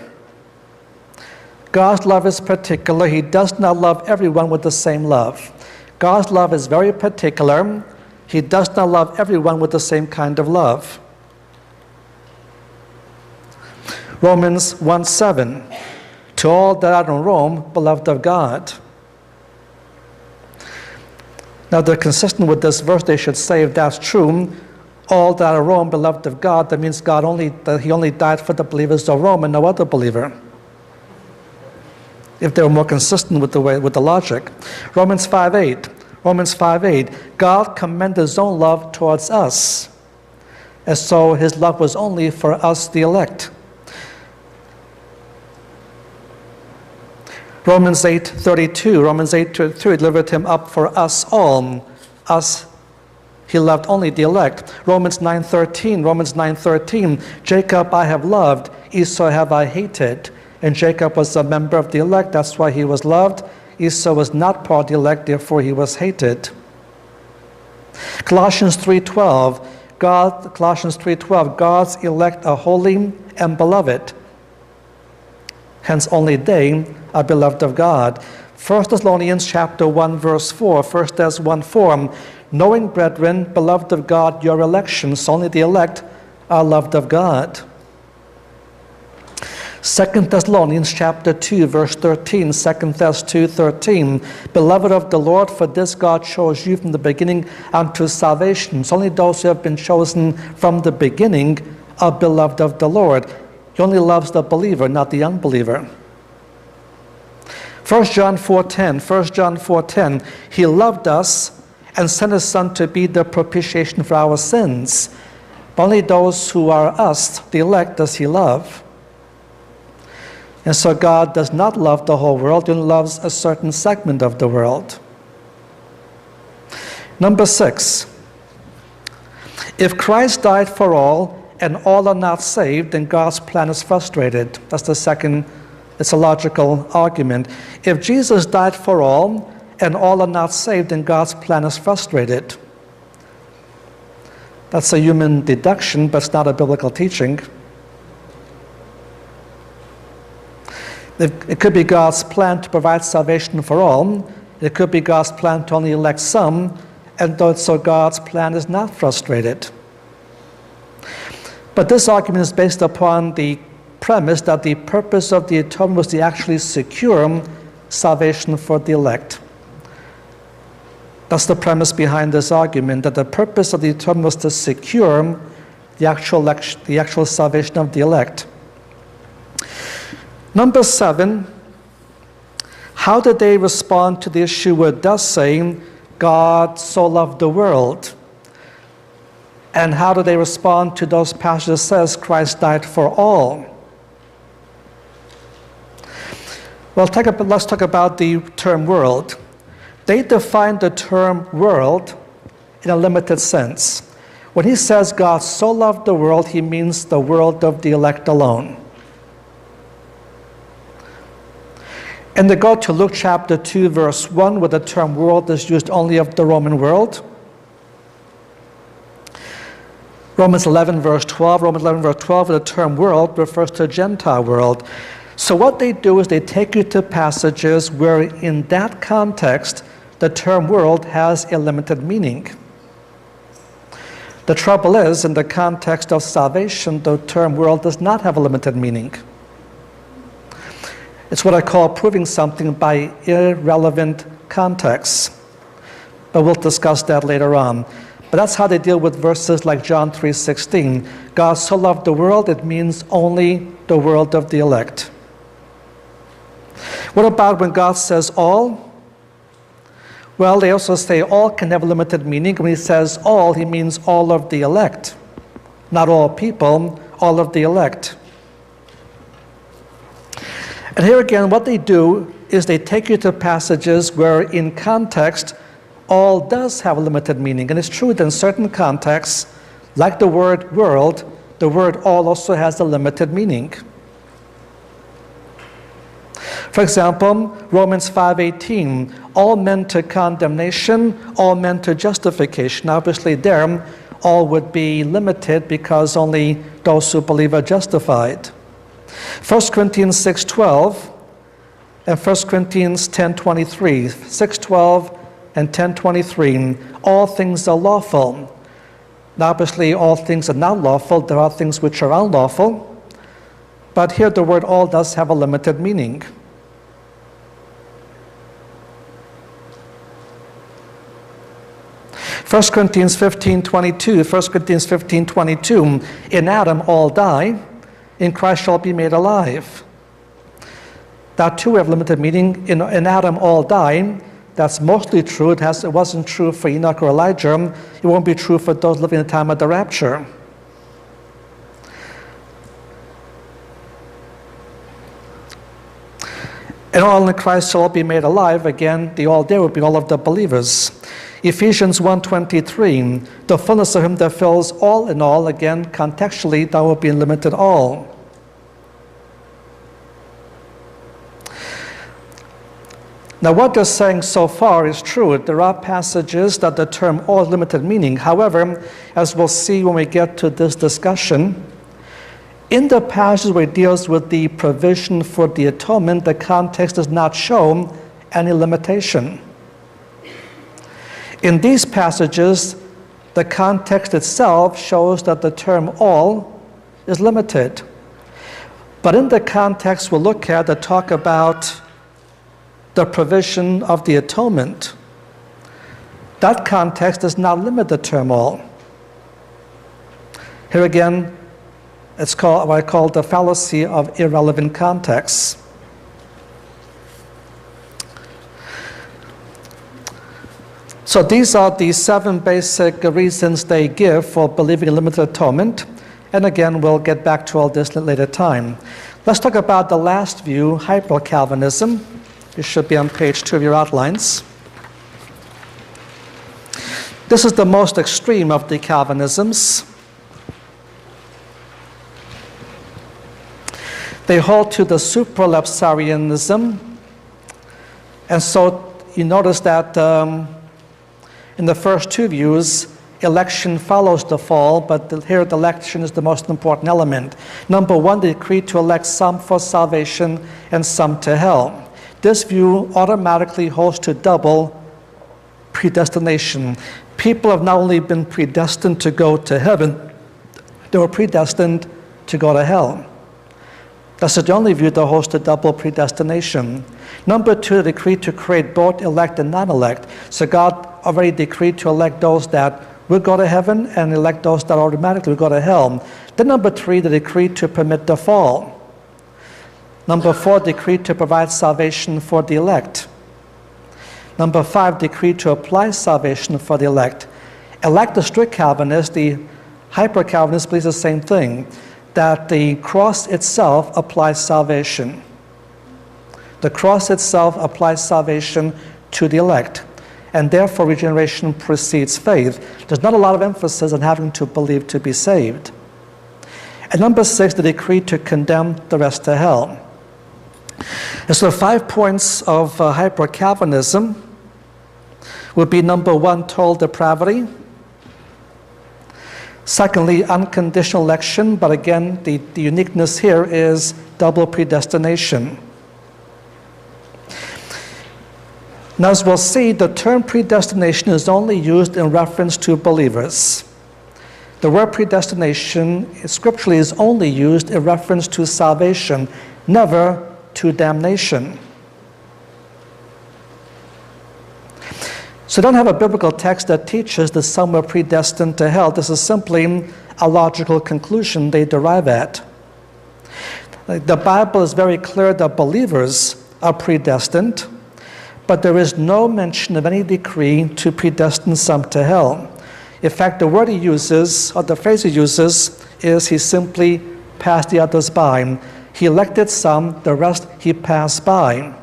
God's love is particular. He does not love everyone with the same love. God's love is very particular. He does not love everyone with the same kind of love. Romans 1:7, to all that are in Rome, beloved of God. Now they're consistent with this verse. They should say, if that's true, all that are in Rome, beloved of God, that means that he only died for the believers of Rome and no other believer. If they were more consistent with the logic. Romans 5:8, God commended his own love towards us, and so his love was only for us, the elect. Romans 8:32, he delivered him up for us all. Us, he loved only the elect. Romans 9:13, Jacob I have loved, Esau have I hated. And Jacob was a member of the elect, that's why he was loved. Esau was not part of the elect, therefore he was hated. Colossians 3:12, God's elect are holy and beloved. Hence only they are beloved of God. 1 Thessalonians chapter 1, verse 4, 1 Thess 1:4, knowing, brethren, beloved of God, your election, so only the elect are loved of God. 2 Thessalonians chapter 2, verse 13, 2 Thess 2:13, beloved of the Lord, for this God chose you from the beginning unto salvation. So only those who have been chosen from the beginning are beloved of the Lord. He only loves the believer, not the unbeliever. 1 John 4:10, he loved us and sent his Son to be the propitiation for our sins. But only those who are us, the elect, does he love. And so God does not love the whole world, he only loves a certain segment of the world. Number 6, if Christ died for all and all are not saved, then God's plan is frustrated. That's the second, it's a logical argument. If Jesus died for all and all are not saved, then God's plan is frustrated. That's a human deduction, but it's not a biblical teaching. It could be God's plan to provide salvation for all. It could be God's plan to only elect some, and so God's plan is not frustrated. But this argument is based upon the premise that the purpose of the atonement was to actually secure salvation for the elect. That's the premise behind this argument, that the purpose of the atonement was to secure the actual salvation of the elect. Number 7, how did they respond to the issue where it does say, God so loved the world? And how do they respond to those passages that says Christ died for all? Well, let's talk about the term world. They define the term world in a limited sense. When he says God so loved the world, he means the world of the elect alone. And they go to Luke chapter 2, verse 1, where the term world is used only of the Roman world. Romans 11, verse 12, where the term world refers to a Gentile world. So what they do is they take you to passages where in that context, the term world has a limited meaning. The trouble is, in the context of salvation, the term world does not have a limited meaning. It's what I call proving something by irrelevant context. But we'll discuss that later on. But that's how they deal with verses like John 3:16. God so loved the world, it means only the world of the elect. What about when God says all? Well, they also say all can have a limited meaning. When he says all, he means all of the elect. Not all people, all of the elect. And here again, what they do is they take you to passages where in context, all does have a limited meaning. And it's true that in certain contexts, like the word world, the word all also has a limited meaning. For example, Romans 5:18, all men to condemnation, all men to justification. Obviously there, all would be limited because only those who believe are justified. 1 Corinthians 6:12 and 1 Corinthians 10:23, 6:12 and 10:23, all things are lawful. Now, obviously, all things are not lawful. There are things which are unlawful. But here the word all does have a limited meaning. First Corinthians 15:22, in Adam all die, in Christ shall be made alive. That too have limited meaning. In Adam all die. That's mostly true. It wasn't true for Enoch or Elijah. It won't be true for those living in the time of the rapture. And all in Christ shall be made alive. Again, the all there will be all of the believers. Ephesians 1:23, the fullness of him that fills all in all. Again, contextually, that will be limited all. Now, what they're saying so far is true. There are passages that the term all has limited meaning. However, as we'll see when we get to this discussion, in the passage where it deals with the provision for the atonement, the context does not show any limitation. In these passages, the context itself shows that the term all is limited. But in the context we'll look at that talk about the provision of the atonement, that context does not limit the term all. Here again, it's called what I call the fallacy of irrelevant contexts. So these are the 7 basic reasons they give for believing in limited atonement. And again, we'll get back to all this at a later time. Let's talk about the last view, hyper-Calvinism. It should be on page 2 of your outlines. This is the most extreme of the Calvinisms. They hold to the supralapsarianism. And so you notice that in the first 2 views, election follows the fall, but here the election is the most important element. Number 1, the decree to elect some for salvation and some to hell. This view automatically holds to double predestination. People have not only been predestined to go to heaven, they were predestined to go to hell. That's the only view that holds to double predestination. Number 2, the decree to create both elect and non-elect. So God already decreed to elect those that will go to heaven and elect those that automatically will go to hell. Then number 3, the decree to permit the fall. Number 4, decree to provide salvation for the elect. Number 5, decree to apply salvation for the elect. Elect the strict Calvinist, the hyper-Calvinist believes the same thing, that the cross itself applies salvation. The cross itself applies salvation to the elect, and therefore regeneration precedes faith. There's not a lot of emphasis on having to believe to be saved. And number 6, the decree to condemn the rest to hell. And so the 5 points of hyper-Calvinism would be: number one, total depravity. Secondly, unconditional election, but again, the uniqueness here is double predestination. Now, as we'll see, the term predestination is only used in reference to believers. The word predestination scripturally is only used in reference to salvation, never to damnation. So don't have a biblical text that teaches that some are predestined to hell. This is simply a logical conclusion they derive at. The Bible is very clear that believers are predestined, but there is no mention of any decree to predestine some to hell. In fact, the word he uses, or the phrase he uses, is he simply passed the others by. He elected some, the rest he passed by.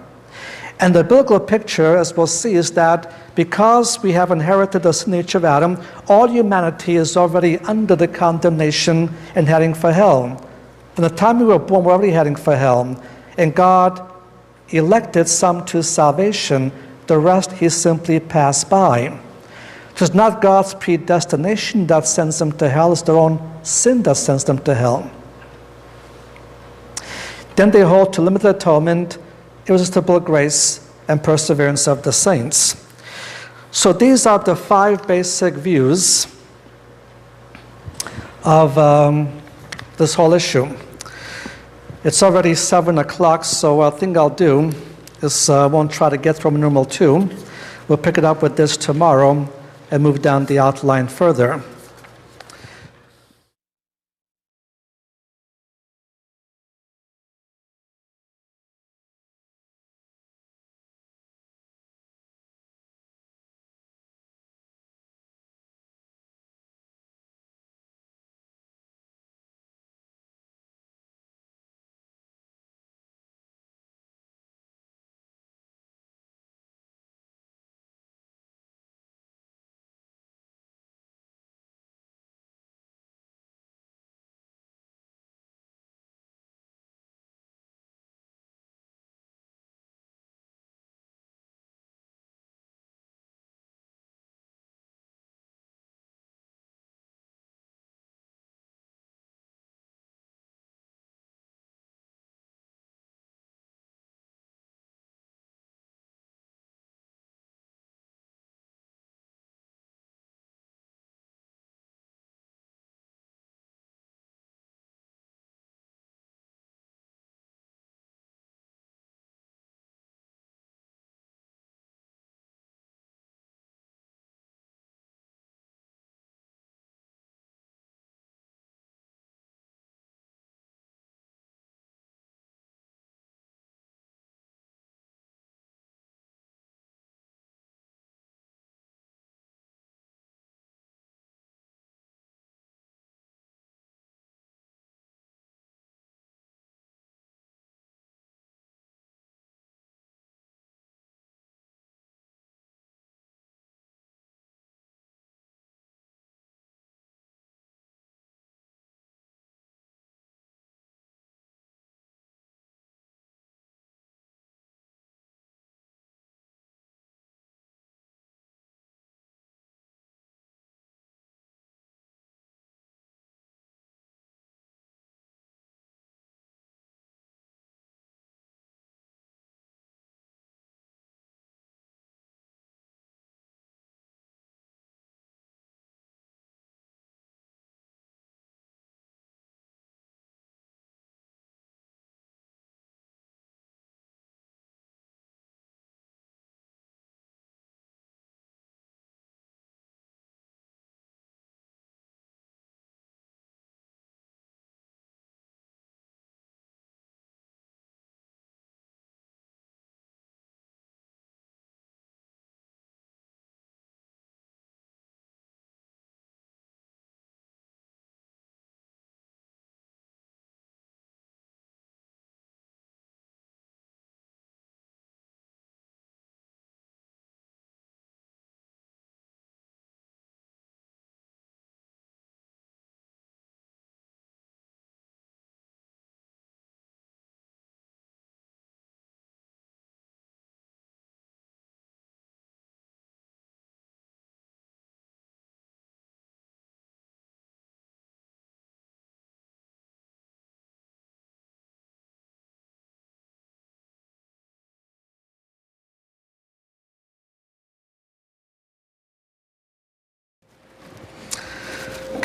And the biblical picture, as we'll see, is that because we have inherited the sin nature of Adam, all humanity is already under the condemnation and heading for hell. From the time we were born, we're already heading for hell. And God elected some to salvation, the rest he simply passed by. It is not God's predestination that sends them to hell, it's their own sin that sends them to hell. Then they hold to limited atonement, irresistible grace, and perseverance of the saints. So these are the 5 basic views of this whole issue. It's already 7 o'clock, so what I think I'll do is I won't try to get from numeral 2. We'll pick it up with this tomorrow and move down the outline further.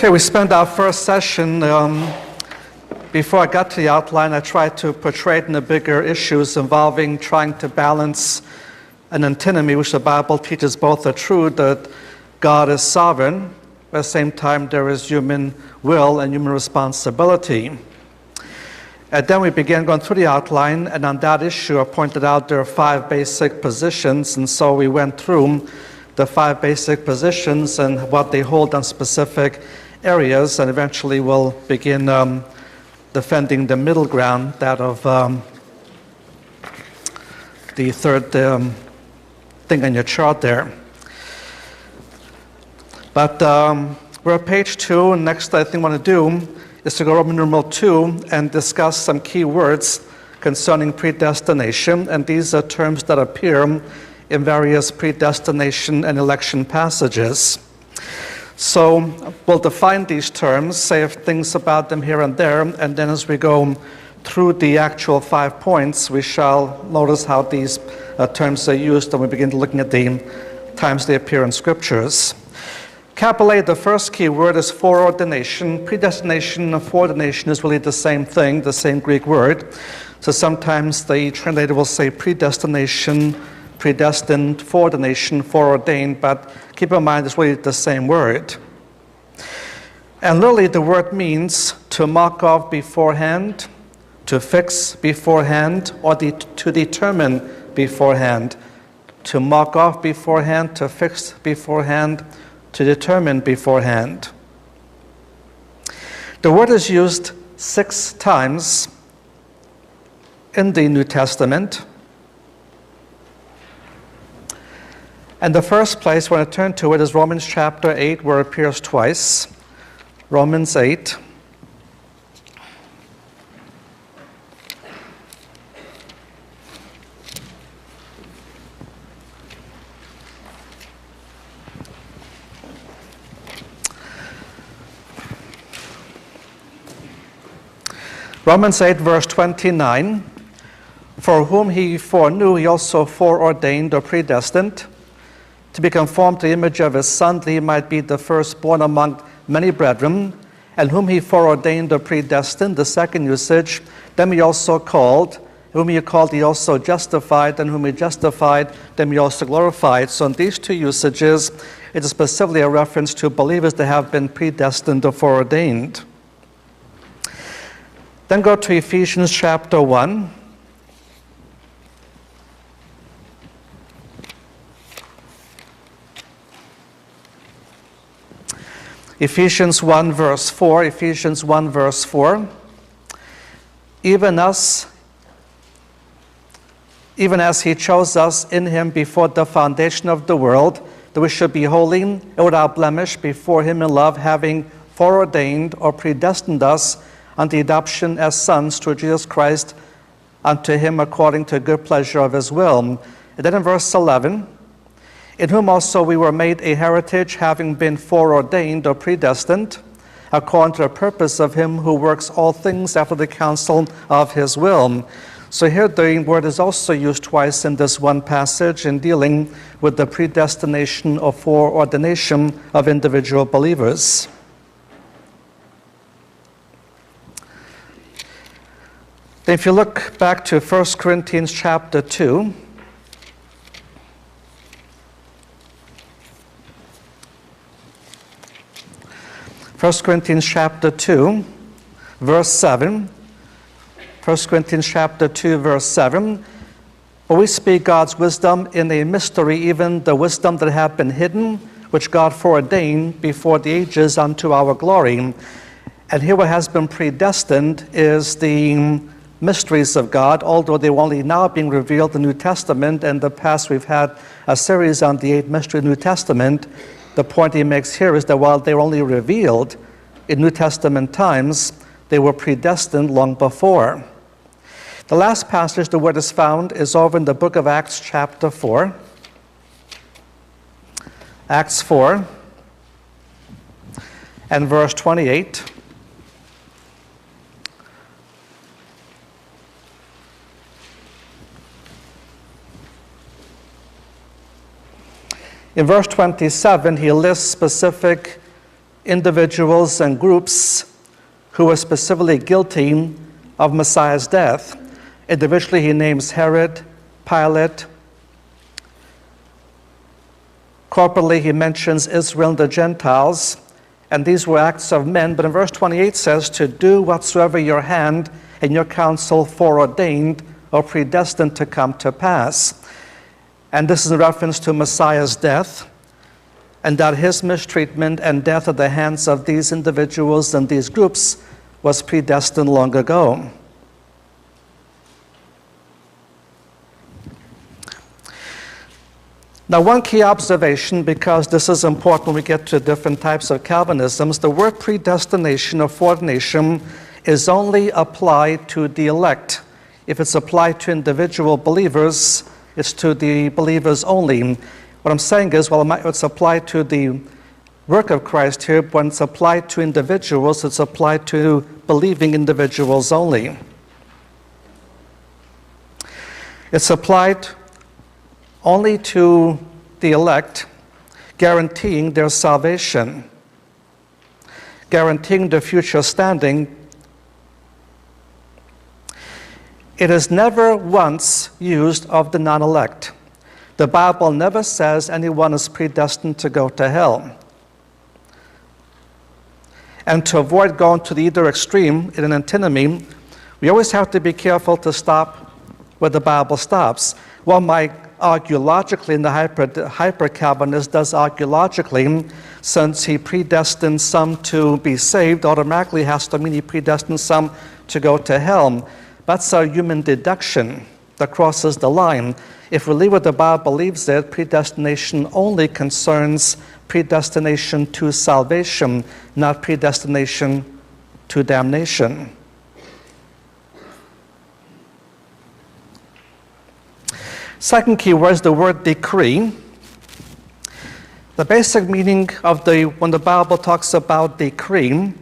Okay, we spent our first session, before I got to the outline, I tried to portray it in the bigger issues involving trying to balance an antinomy, which the Bible teaches both the truth that God is sovereign, at the same time there is human will and human responsibility. And then we began going through the outline, and on that issue I pointed out there are 5 basic positions, and so we went through the 5 basic positions and what they hold on specific areas, and eventually we'll begin defending the middle ground, that of the third thing on your chart there. But we're at page 2, and next I think I want to do is to go Roman numeral 2 and discuss some key words concerning predestination, and these are terms that appear in various predestination and election passages. So we'll define these terms, say things about them here and there, and then as we go through the actual 5 points, we shall notice how these terms are used, and we begin looking at the times they appear in scriptures. Capital A, the first key word is foreordination. Predestination and foreordination is really the same thing, the same Greek word. So sometimes the translator will say predestination, predestined, foreordination, foreordained, but keep in mind it's really the same word. And literally the word means to mark off beforehand, to fix beforehand, or to determine beforehand. To mark off beforehand, to fix beforehand, to determine beforehand. The word is used 6 times in the New Testament. And the first place when I turn to it is Romans chapter 8, where it appears twice. Romans 8. Romans 8, verse 29. For whom he foreknew, he also foreordained or predestined to be conformed to the image of his Son, that he might be the firstborn among many brethren, and whom he foreordained or predestined, the second usage, them he also called, whom he called he also justified, and whom he justified, them he also glorified. So in these 2 usages, it is specifically a reference to believers that have been predestined or foreordained. Then go to Ephesians chapter 1. Ephesians 1 verse 4, Ephesians 1 verse 4. Even as he chose us in him before the foundation of the world, that we should be holy and without blemish before him in love, having foreordained or predestined us unto adoption as sons through Jesus Christ, unto him according to the good pleasure of his will. And then in verse 11, in whom also we were made a heritage, having been foreordained or predestined, according to the purpose of him who works all things after the counsel of his will. So here the word is also used twice in this one passage in dealing with the predestination or foreordination of individual believers. Then if you look back to 1 Corinthians chapter 2, First Corinthians chapter 2, verse 7. 1 Corinthians chapter 2, verse 7. For we speak God's wisdom in a mystery, even the wisdom that hath been hidden, which God foreordained before the ages unto our glory. And here what has been predestined is the mysteries of God, although they're only now being revealed in the New Testament. In the past we've had a series on the 8 mysteries of the New Testament. The point he makes here is that while they were only revealed in New Testament times, they were predestined long before. The last passage the word is found is over in the book of Acts chapter 4. Acts 4 and verse 28. In verse 27, he lists specific individuals and groups who were specifically guilty of Messiah's death. Individually, he names Herod, Pilate. Corporately, he mentions Israel and the Gentiles, and these were acts of men. But in verse 28 says, to do whatsoever your hand and your counsel foreordained or predestined to come to pass. And this is in reference to Messiah's death, and that his mistreatment and death at the hands of these individuals and these groups was predestined long ago. Now, one key observation, because this is important when we get to different types of Calvinisms, the word predestination or foreordination is only applied to the elect. If it's applied to individual believers, it's to the believers only. What I'm saying is, well, it's applied to the work of Christ here, but when it's applied to individuals, it's applied to believing individuals only. It's applied only to the elect, guaranteeing their salvation, guaranteeing their future standing. It is never once used of the non-elect. The Bible never says anyone is predestined to go to hell. And to avoid going to the either extreme in an antinomy, we always have to be careful to stop where the Bible stops. One might argue logically, and the hyper-Calvinist does argue logically, since he predestined some to be saved, automatically has to mean he predestined some to go to hell. That's a human deduction that crosses the line. If we leave what the Bible believes it, predestination only concerns predestination to salvation, not predestination to damnation. Second key word is the word decree. The basic meaning of when the Bible talks about decree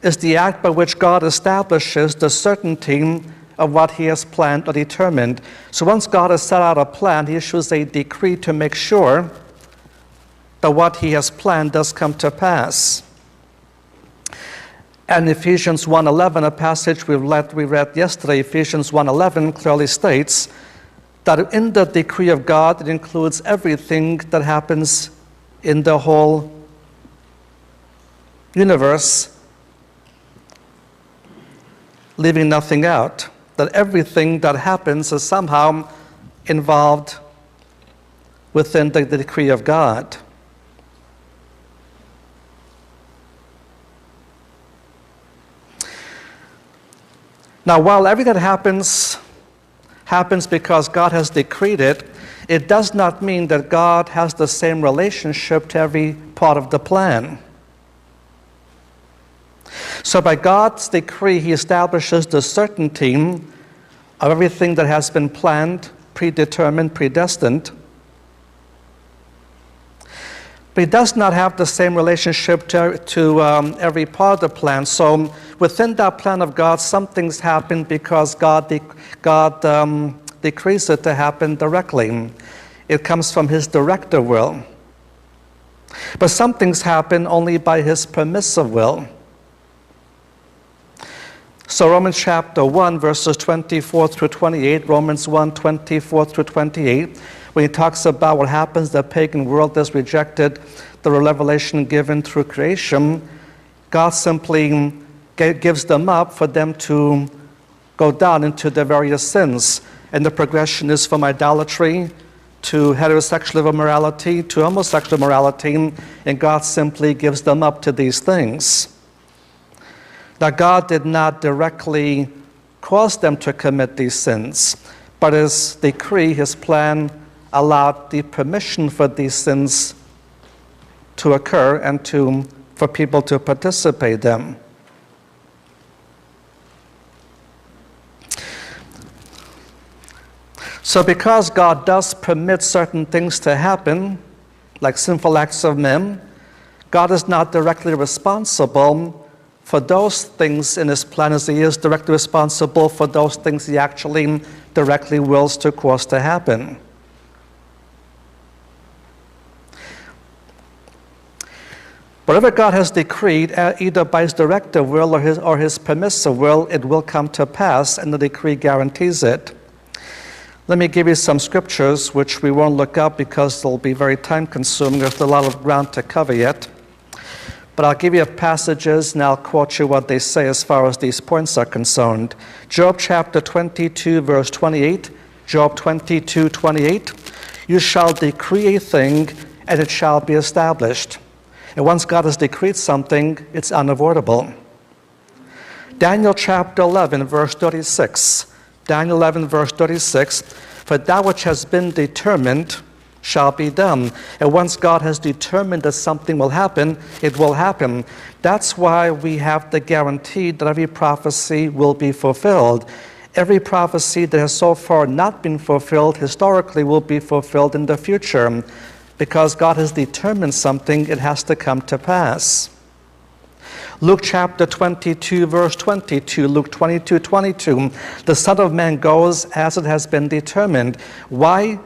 is the act by which God establishes the certainty of what he has planned or determined. So once God has set out a plan, he issues a decree to make sure that what he has planned does come to pass. And Ephesians 1:11, a passage we read yesterday, Ephesians 1:11 clearly states that in the decree of God, it includes everything that happens in the whole universe, leaving nothing out. That everything that happens is somehow involved within the decree of God. Now, while everything that happens because God has decreed it, it does not mean that God has the same relationship to every part of the plan. So by God's decree, he establishes the certainty of everything that has been planned, predetermined, predestined. But he does not have the same relationship to every part of the plan. So within that plan of God, some things happen because God decrees it to happen directly. It comes from his director will. But some things happen only by his permissive will. So Romans chapter 1, verses 24 through 28, Romans 1, 24 through 28, when he talks about what happens, the pagan world has rejected the revelation given through creation, God simply gives them up for them to go down into their various sins. And the progression is from idolatry to heterosexual immorality to homosexual immorality, and God simply gives them up to these things. Now, God did not directly cause them to commit these sins, but his decree, his plan, allowed the permission for these sins to occur and for people to participate in them. So because God does permit certain things to happen, like sinful acts of men, God is not directly responsible for those things in his plan as he is directly responsible for those things he actually directly wills to cause to happen. Whatever God has decreed, either by his directive will or his permissive will, it will come to pass, and the decree guarantees it. Let me give you some scriptures, which we won't look up because they'll be very time-consuming. There's a lot of ground to cover yet. But I'll give you passages, and I'll quote you what they say as far as these points are concerned. Job chapter 22, verse 28. Job 22, 28. You shall decree a thing, and it shall be established. And once God has decreed something, it's unavoidable. Daniel chapter 11, verse 36. Daniel 11, verse 36. For that which has been determined shall be done. And once God has determined that something will happen, it will happen. That's why we have the guarantee that every prophecy will be fulfilled. Every prophecy that has so far not been fulfilled historically will be fulfilled in the future. Because God has determined something, it has to come to pass. Luke chapter 22, verse 22. Luke 22, 22. The Son of Man goes as it has been determined. Why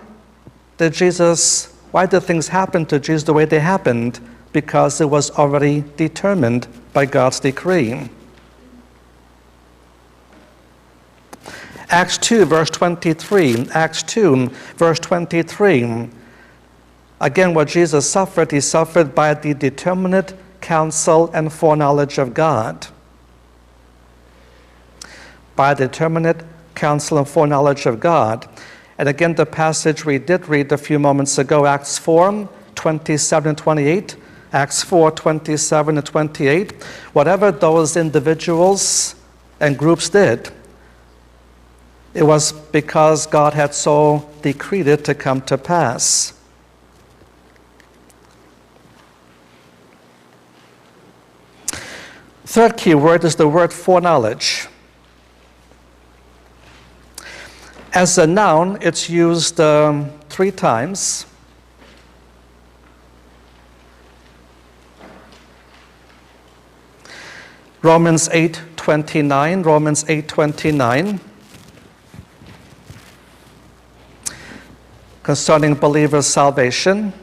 did things happen to Jesus the way they happened? Because it was already determined by God's decree. Acts 2, verse 23. Acts 2, verse 23. Again, what Jesus suffered, he suffered by the determinate counsel and foreknowledge of God. By determinate counsel and foreknowledge of God. And again, the passage we did read a few moments ago, Acts 4, 27 and 28. Acts 4, 27 and 28. Whatever those individuals and groups did, it was because God had so decreed it to come to pass. Third key word is the word foreknowledge. As a noun, it's used 3 times. Romans 8:29. Romans 8:29. Concerning believers' salvation.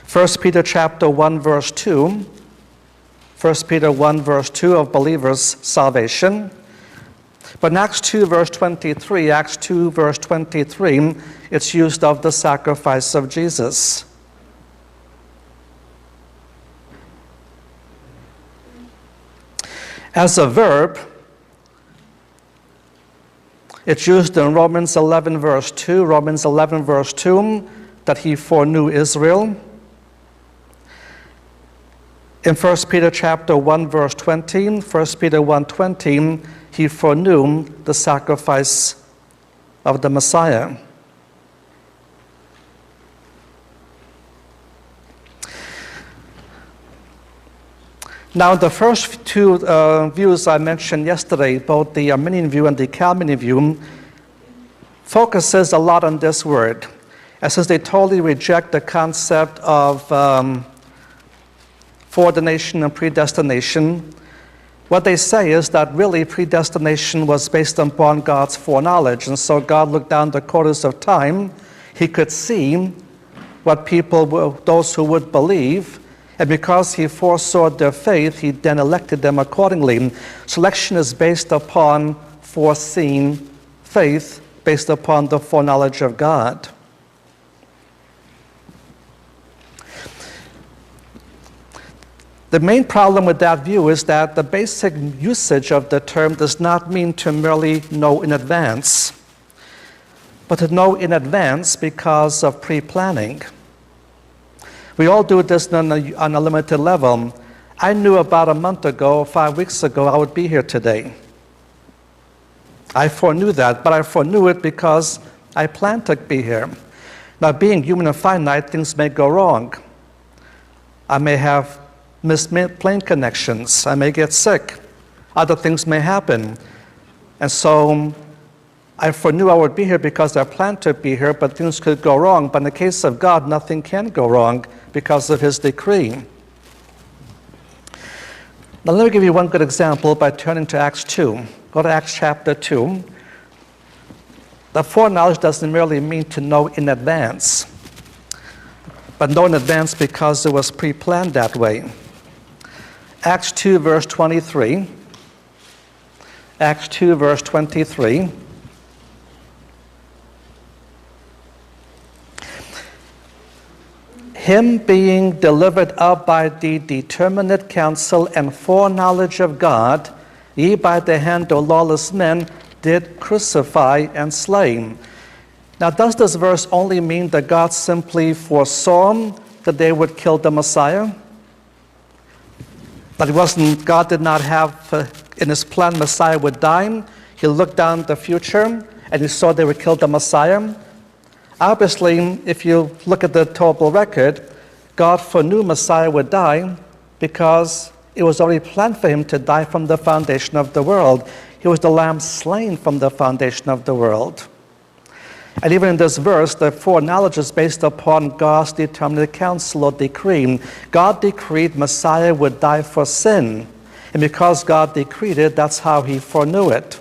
1 Peter chapter 1, verse 2. 1 Peter 1, verse 2 of believers' salvation. But in Acts 2, verse 23, Acts 2, verse 23, it's used of the sacrifice of Jesus. As a verb, it's used in Romans 11, verse 2. Romans 11, verse 2, that he foreknew Israel. In 1 Peter chapter 1, verse 20, 1 Peter 1:20, he foreknew the sacrifice of the Messiah. Now, the first 2 views I mentioned yesterday, both the Arminian view and the Calvinist view, focuses a lot on this word. And since they totally reject the concept of foreordination and predestination, what they say is that really predestination was based upon God's foreknowledge. And so God looked down the corridors of time. He could see what those who would believe. And because he foresaw their faith, he then elected them accordingly. Selection is based upon foreseen faith, based upon the foreknowledge of God. The main problem with that view is that the basic usage of the term does not mean to merely know in advance, but to know in advance because of pre-planning. We all do this on a limited level. I knew about a month ago, 5 weeks ago, I would be here today. I foreknew that, but I foreknew it because I planned to be here. Now, being human and finite, things may go wrong. I may have missed plane connections. I may get sick. Other things may happen. And so I foreknew I would be here because I planned to be here, but things could go wrong. But in the case of God, nothing can go wrong because of his decree. Now let me give you one good example by turning to Acts 2. Go to Acts chapter 2. The foreknowledge doesn't merely mean to know in advance. but known in advance because it was pre-planned that way. Acts 2, verse 23. Acts 2, verse 23. Him being delivered up by the determinate counsel and foreknowledge of God, ye by the hand of lawless men did crucify and slay. Now, does this verse only mean that God simply foresaw that they would kill the Messiah? That God did not have in his plan Messiah would die. He looked down the future and he saw they would kill the Messiah. Obviously, if you look at the total record, God foreknew Messiah would die because it was already planned for him to die from the foundation of the world. He was the lamb slain from the foundation of the world. And even in this verse, the foreknowledge is based upon God's determinate counsel or decree. God decreed Messiah would die for sin. And because God decreed it, that's how he foreknew it.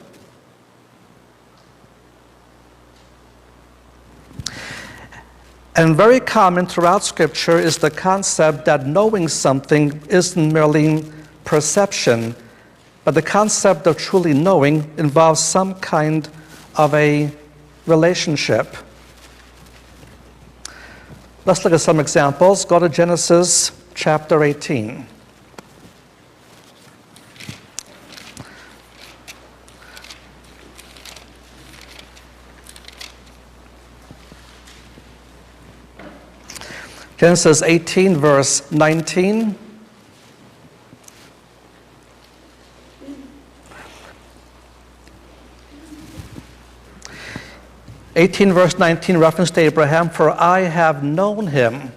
And very common throughout Scripture is the concept that knowing something isn't merely perception, but the concept of truly knowing involves some kind of a relationship. Let's look at some examples. Go to Genesis chapter 18. Genesis 18, verse 19. Verse 19, reference to Abraham, for I have known him,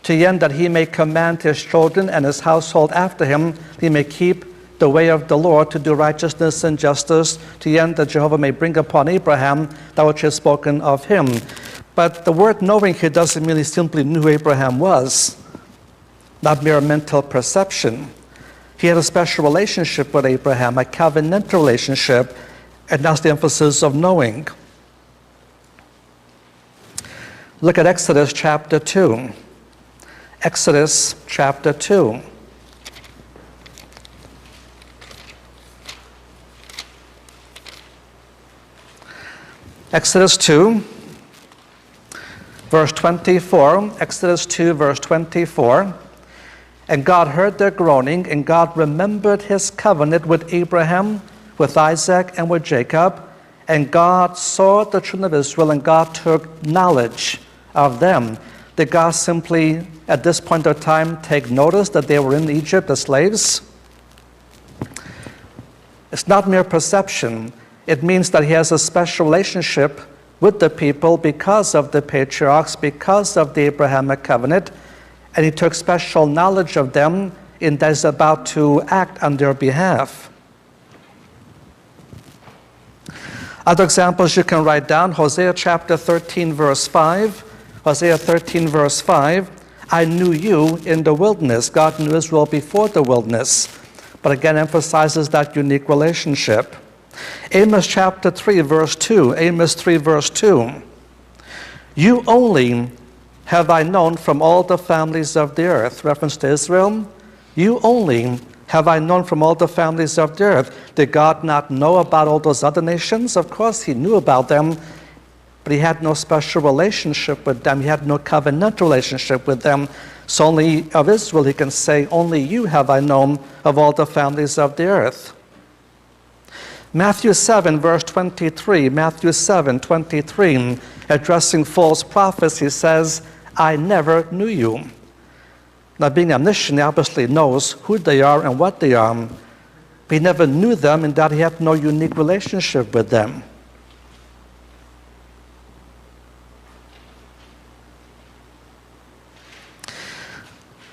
to the end that he may command his children and his household after him, he may keep the way of the Lord to do righteousness and justice, to the end that Jehovah may bring upon Abraham that which is spoken of him. But the word knowing here doesn't mean he simply knew who Abraham was, not mere mental perception. He had a special relationship with Abraham, a covenantal relationship, and that's the emphasis of knowing. Look at Exodus chapter 2. Exodus chapter 2. Exodus 2, verse 24. Exodus 2, verse 24. And God heard their groaning, and God remembered his covenant with Abraham, with Isaac, and with Jacob. And God saw the children of Israel, and God took knowledge of them. Did God simply, at this point of time, take notice that they were in Egypt as slaves? It's not mere perception. It means that he has a special relationship with the people because of the patriarchs, because of the Abrahamic covenant, and he took special knowledge of them in that he's about to act on their behalf. Other examples you can write down, Hosea chapter 13, verse 5. Hosea 13, verse 5, I knew you in the wilderness. God knew Israel before the wilderness, but again emphasizes that unique relationship. Amos chapter 3, verse 2. Amos 3, verse 2. You only have I known from all the families of the earth. Reference to Israel. You only have I known from all the families of the earth. Did God not know about all those other nations? Of course he knew about them, but he had no special relationship with them. He had no covenantal relationship with them. So only of Israel he can say, only you have I known of all the families of the earth. Matthew 7, verse 23. Matthew 7, 23. Addressing false prophets, he says, I never knew you. Now, being omniscient, he obviously knows who they are and what they are. But he never knew them in that he had no unique relationship with them.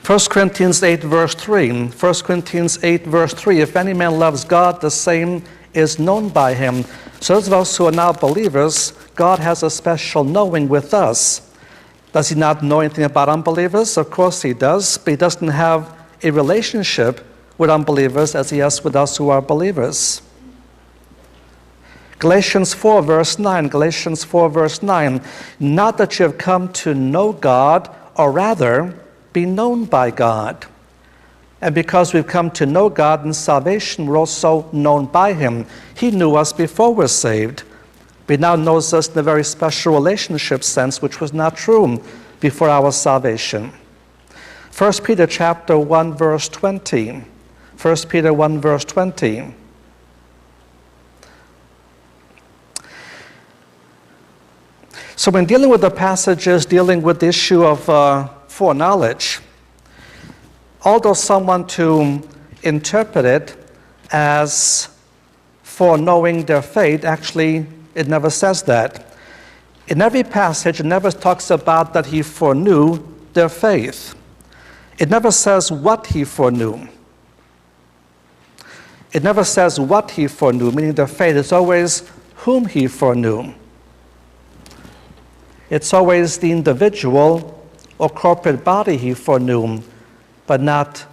1 Corinthians 8, verse 3. 1 Corinthians 8, verse 3. If any man loves God, the same is known by him. So those of us who are now believers, God has a special knowing with us. Does he not know anything about unbelievers? Of course he does, but he doesn't have a relationship with unbelievers as he has with us who are believers. Galatians 4, verse 9. Galatians 4, verse 9. Not that you have come to know God or rather, be known by God. And because we've come to know God in salvation, we're also known by Him. He knew us before we're saved. He now knows us in a very special relationship sense, which was not true before our salvation. 1 Peter chapter 1, verse 20. 1 Peter 1, verse 20. So when dealing with the passages dealing with the issue of foreknowledge, although someone to interpret it as foreknowing their fate, actually it never says that. In every passage, it never talks about that he foreknew their faith. It never says what he foreknew. It never says what he foreknew, meaning their fate. It's always whom he foreknew. It's always the individual or corporate body he foreknew, but not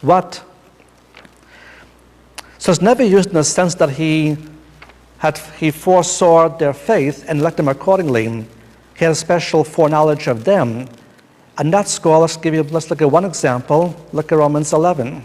what. So it's never used in the sense that he foresaw their faith and elected them accordingly. He had a special foreknowledge of them. And that score, let's look at one example. Look at Romans 11.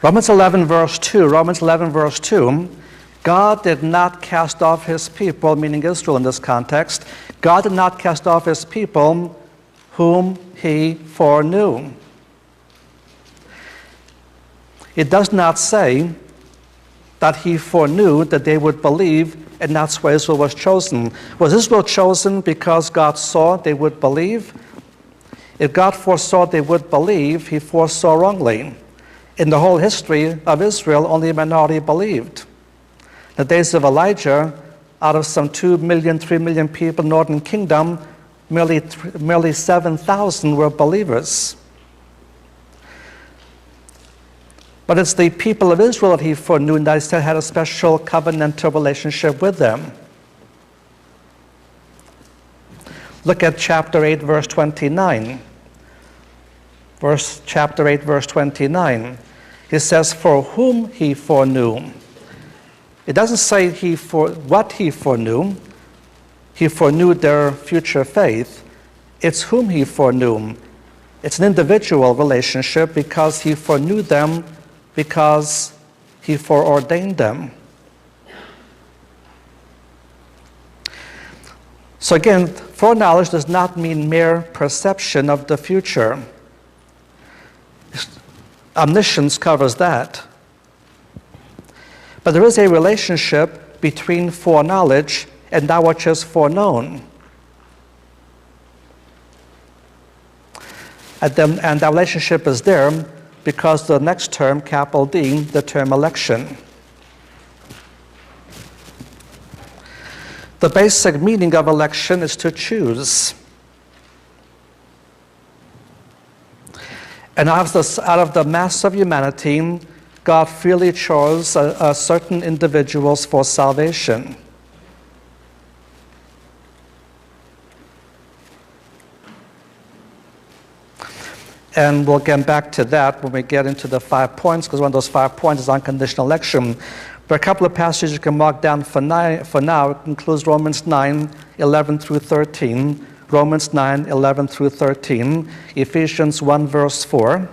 Romans 11, verse 2. Romans 11, verse 2. God did not cast off his people, meaning Israel in this context. God did not cast off his people whom he foreknew. It does not say that he foreknew that they would believe, and that's why Israel was chosen. Was Israel chosen because God saw they would believe? If God foresaw they would believe, he foresaw wrongly. In the whole history of Israel, only a minority believed. In the days of Elijah, out of some 2 million, 3 million people in the northern kingdom, merely 7,000 were believers. But it's the people of Israel that he foreknew, and that he had a special covenantal relationship with them. Look at chapter 8, verse 29. Chapter 8, verse 29. He says, for whom he foreknew. It doesn't say what he foreknew. He foreknew their future faith. It's whom he foreknew. It's an individual relationship because he foreknew them, because he foreordained them. So again, foreknowledge does not mean mere perception of the future. Omniscience covers that. But there is a relationship between foreknowledge and that which is foreknown. And that relationship is there because the next term, capital D, the term election. The basic meaning of election is to choose. And out of the mass of humanity, God freely chose certain individuals for salvation. And we'll get back to that when we get into the 5 points, because one of those 5 points is unconditional election. But a couple of passages you can mark down for now. It includes Romans 9, 11 through 13. Romans 9, 11 through 13. Ephesians 1, verse 4.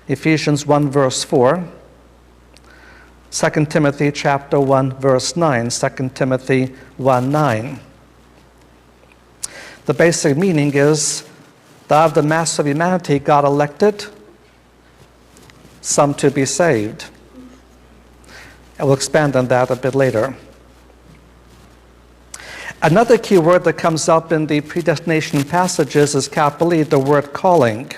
Ephesians 1, verse 4. 2 Timothy chapter 1, verse 9. 2 Timothy 1, 9. The basic meaning is that out of the mass of humanity, God elected some to be saved. And we'll expand on that a bit later. Another key word that comes up in the predestination passages is capital E, the word calling.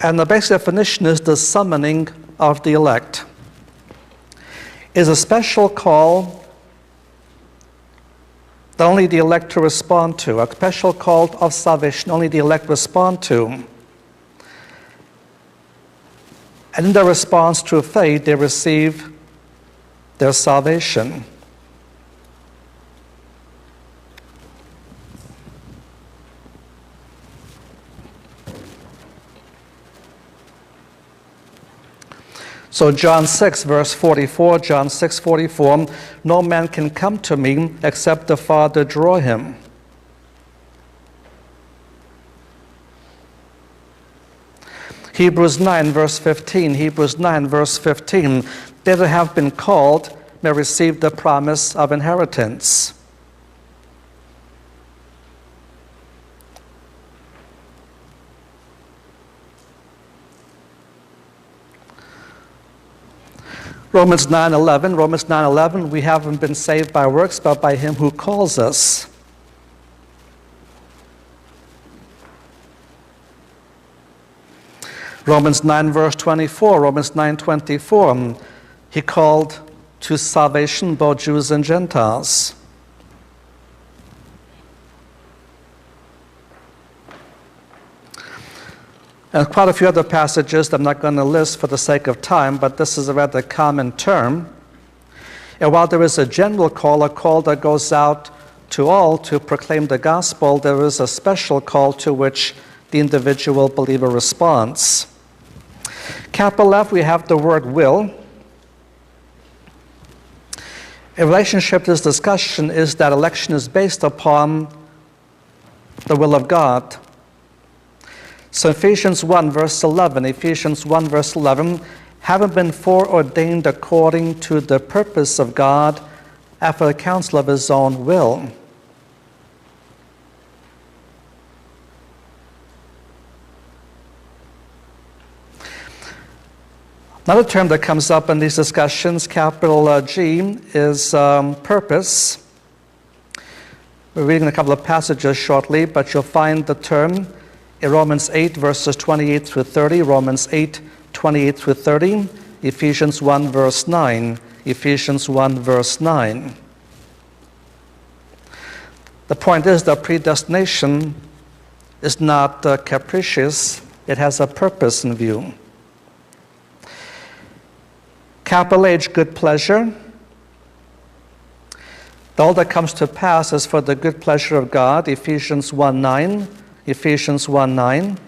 And the basic definition is the summoning of the elect. It is a special call that only the elect to respond to, a special call of salvation only the elect respond to. And in their response to faith, they receive their salvation. So John 6, verse 44, John 6, 44, no man can come to me except the Father draw him. Hebrews 9, verse 15, Hebrews 9, verse 15, they that have been called may receive the promise of inheritance. Romans 9:11, we haven't been saved by works, but by him who calls us. Romans 9, verse 24, Romans 9:24, he called to salvation both Jews and Gentiles. And quite a few other passages that I'm not going to list for the sake of time, but this is a rather common term. And while there is a general call, a call that goes out to all to proclaim the gospel, there is a special call to which the individual believer responds. Capital F, we have the word will. In relationship to this discussion is that election is based upon the will of God. So Ephesians 1, verse 11, having been foreordained according to the purpose of God, after the counsel of his own will. Another term that comes up in these discussions, capital G, is purpose. We're reading a couple of passages shortly, but you'll find the term in Romans 8, verses 28 through 30, Romans 8, 28 through 30, Ephesians 1, verse 9, Ephesians 1, verse 9. The point is that predestination is not capricious, it has a purpose in view. Capital H, good pleasure. All that comes to pass is for the good pleasure of God, Ephesians 1, 9, Ephesians 1, 9.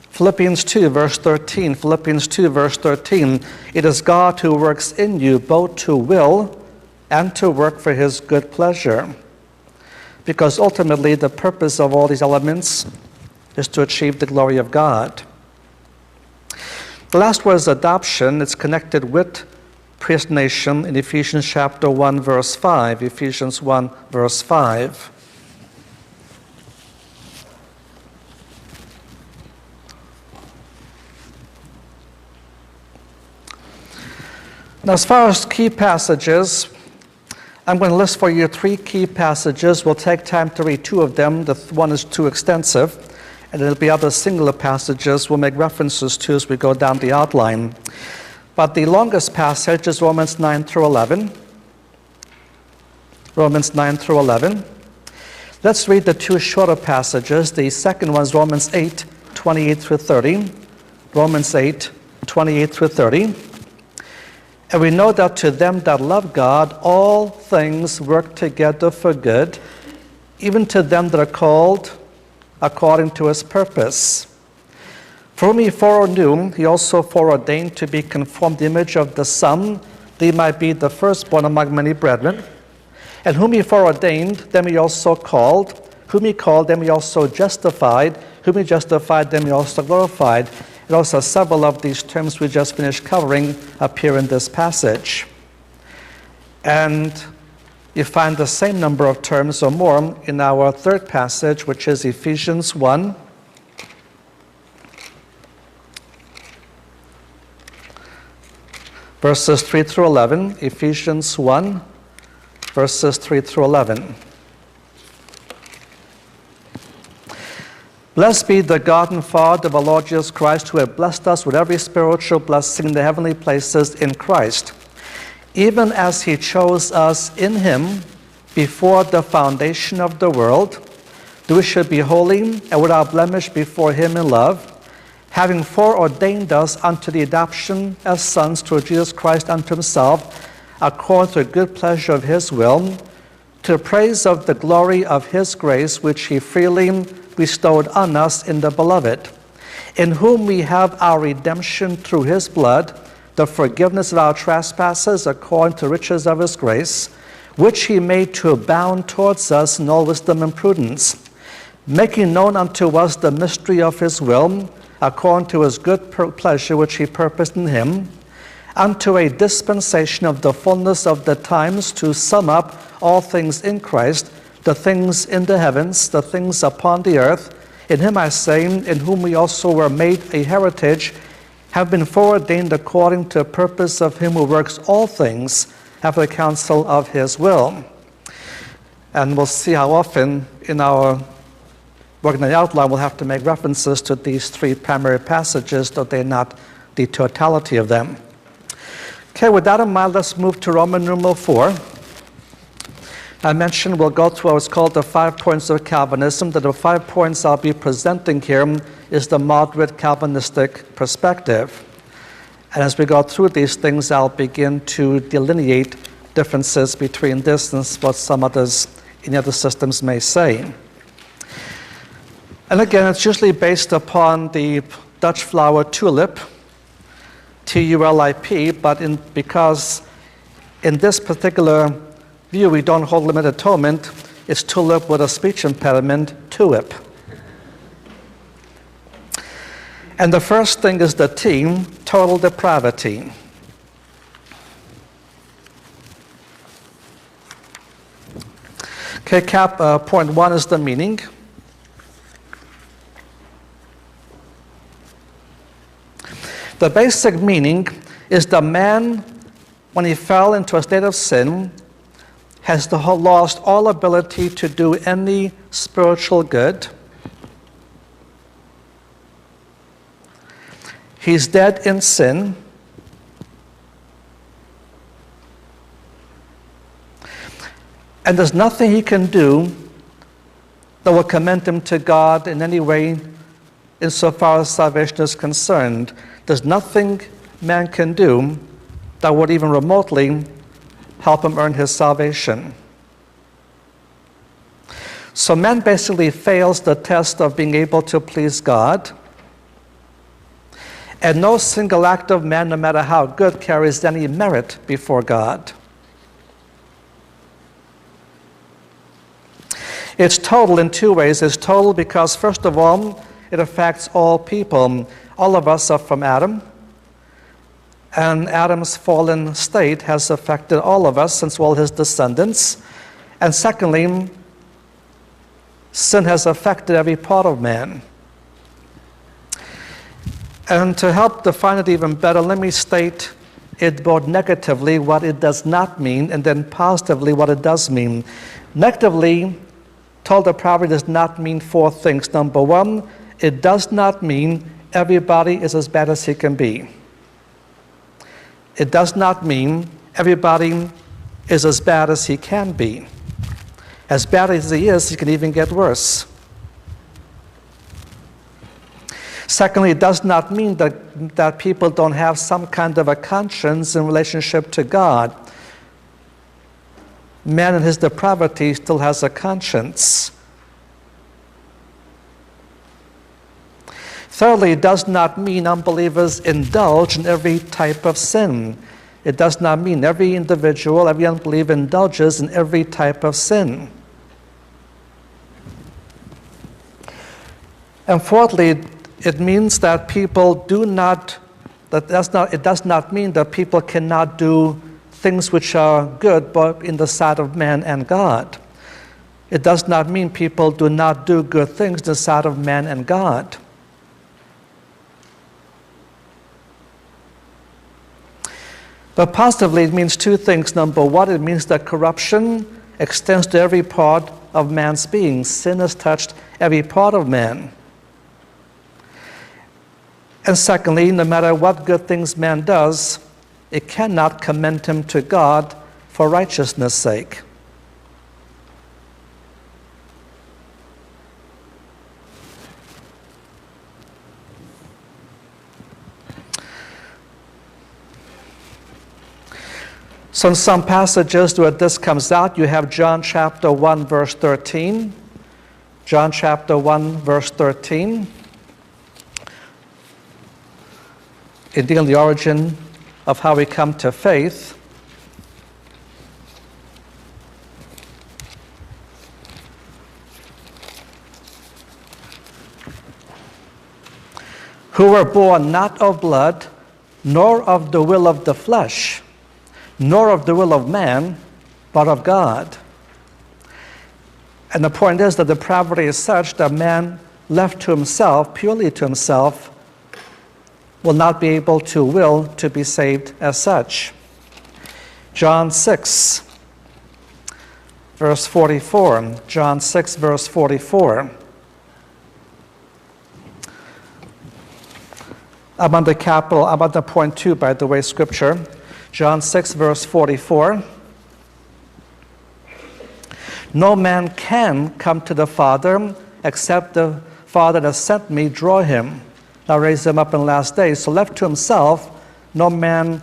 Philippians 2, verse 13, Philippians 2, verse 13, it is God who works in you both to will and to work for his good pleasure. Because ultimately the purpose of all these elements is to achieve the glory of God. The last word is adoption. It's connected with predestination in Ephesians chapter 1, verse 5. Ephesians 1, verse 5. Now, as far as key passages, I'm going to list for you 3 key passages. We'll take time to read 2 of them. The one is too extensive, and there'll be other singular passages we'll make references to as we go down the outline. But the longest passage is Romans 9 through 11. Romans 9 through 11. Let's read the 2 shorter passages. The second one is Romans 8, 28 through 30. Romans 8, 28 through 30. And we know that to them that love God, all things work together for good, even to them that are called according to his purpose. For whom he foreknew, he also foreordained to be conformed to the image of the Son, that he might be the firstborn among many brethren. And whom he foreordained, them he also called. Whom he called, them he also justified. Whom he justified, them he also glorified. And also several of these terms we just finished covering appear in this passage. And you find the same number of terms or more in our third passage, which is Ephesians 1. Verses 3 through 11. Ephesians 1, verses 3 through 11. Blessed be the God and Father of our Lord Jesus Christ, who have blessed us with every spiritual blessing in the heavenly places in Christ, even as he chose us in him before the foundation of the world, that we should be holy and without blemish before him in love, having foreordained us unto the adoption as sons through Jesus Christ unto himself, according to the good pleasure of his will, to the praise of the glory of his grace, which he freely bestowed on us in the Beloved, in whom we have our redemption through his blood, the forgiveness of our trespasses according to riches of his grace, which he made to abound towards us in all wisdom and prudence, making known unto us the mystery of his will, according to his good pleasure which he purposed in him, unto a dispensation of the fullness of the times, to sum up all things in Christ, the things in the heavens, the things upon the earth. In him I say, in whom we also were made a heritage, have been foreordained according to the purpose of him who works all things after the counsel of his will. And we'll see how often in our working on the outline we'll have to make references to these three primary passages, though they're not the totality of them. Okay, with that in mind, let's move to Roman numeral 4. I mentioned we'll go through what's called the 5 points of Calvinism. The 5 points I'll be presenting here is the moderate Calvinistic perspective. And as we go through these things, I'll begin to delineate differences between this and what some others in other systems may say. And again, it's usually based upon the Dutch flower tulip, T-U-L-I-P, but because in this particular view we don't hold limited atonement, it's tulip with a speech impediment, tuip. And the first thing is the T, total depravity. Okay, point 1 is the meaning. The basic meaning is the man, when he fell into a state of sin, has lost all ability to do any spiritual good. He's dead in sin. And there's nothing he can do that will commend him to God in any way insofar as salvation is concerned. There's nothing man can do that would even remotely help him earn his salvation. So man basically fails the test of being able to please God. And no single act of man, no matter how good, carries any merit before God. It's total in 2 ways. It's total because, first of all, it affects all people. All of us are from Adam. And Adam's fallen state has affected all of us, since we're all his descendants. And secondly, sin has affected every part of man. And to help define it even better, let me state it both negatively, what it does not mean, and then positively, what it does mean. Negatively, total depravity does not mean 4 things. Number 1, it does not mean everybody is as bad as he can be. It does not mean everybody is as bad as he can be. As bad as he is, he can even get worse. Secondly, it does not mean that people don't have some kind of a conscience in relationship to God. Man in his depravity still has a conscience. Thirdly, it does not mean unbelievers indulge in every type of sin. It does not mean every individual, every unbeliever indulges in every type of sin. And fourthly, it means that people do not, it does not mean that people cannot do things which are good, but in the sight of man and God. It does not mean people do not do good things in the sight of man and God. But positively, it means 2 things. Number 1, it means that corruption extends to every part of man's being. Sin has touched every part of man. And secondly, no matter what good things man does, it cannot commend him to God for righteousness' sake. So in some passages where this comes out, you have John chapter 1, verse 13. John chapter 1, verse 13. In dealing with the origin of how we come to faith. Who were born not of blood, nor of the will of the flesh, nor of the will of man, but of God. And the point is that depravity is such that man left to himself, purely to himself, will not be able to will to be saved as such. John 6, verse 44. John 6, verse 44. I'm on the point 2, by the way, scripture. John 6, verse 44. No man can come to the Father except the Father that sent me draw him. I'll raise him up in the last days. So left to himself, no man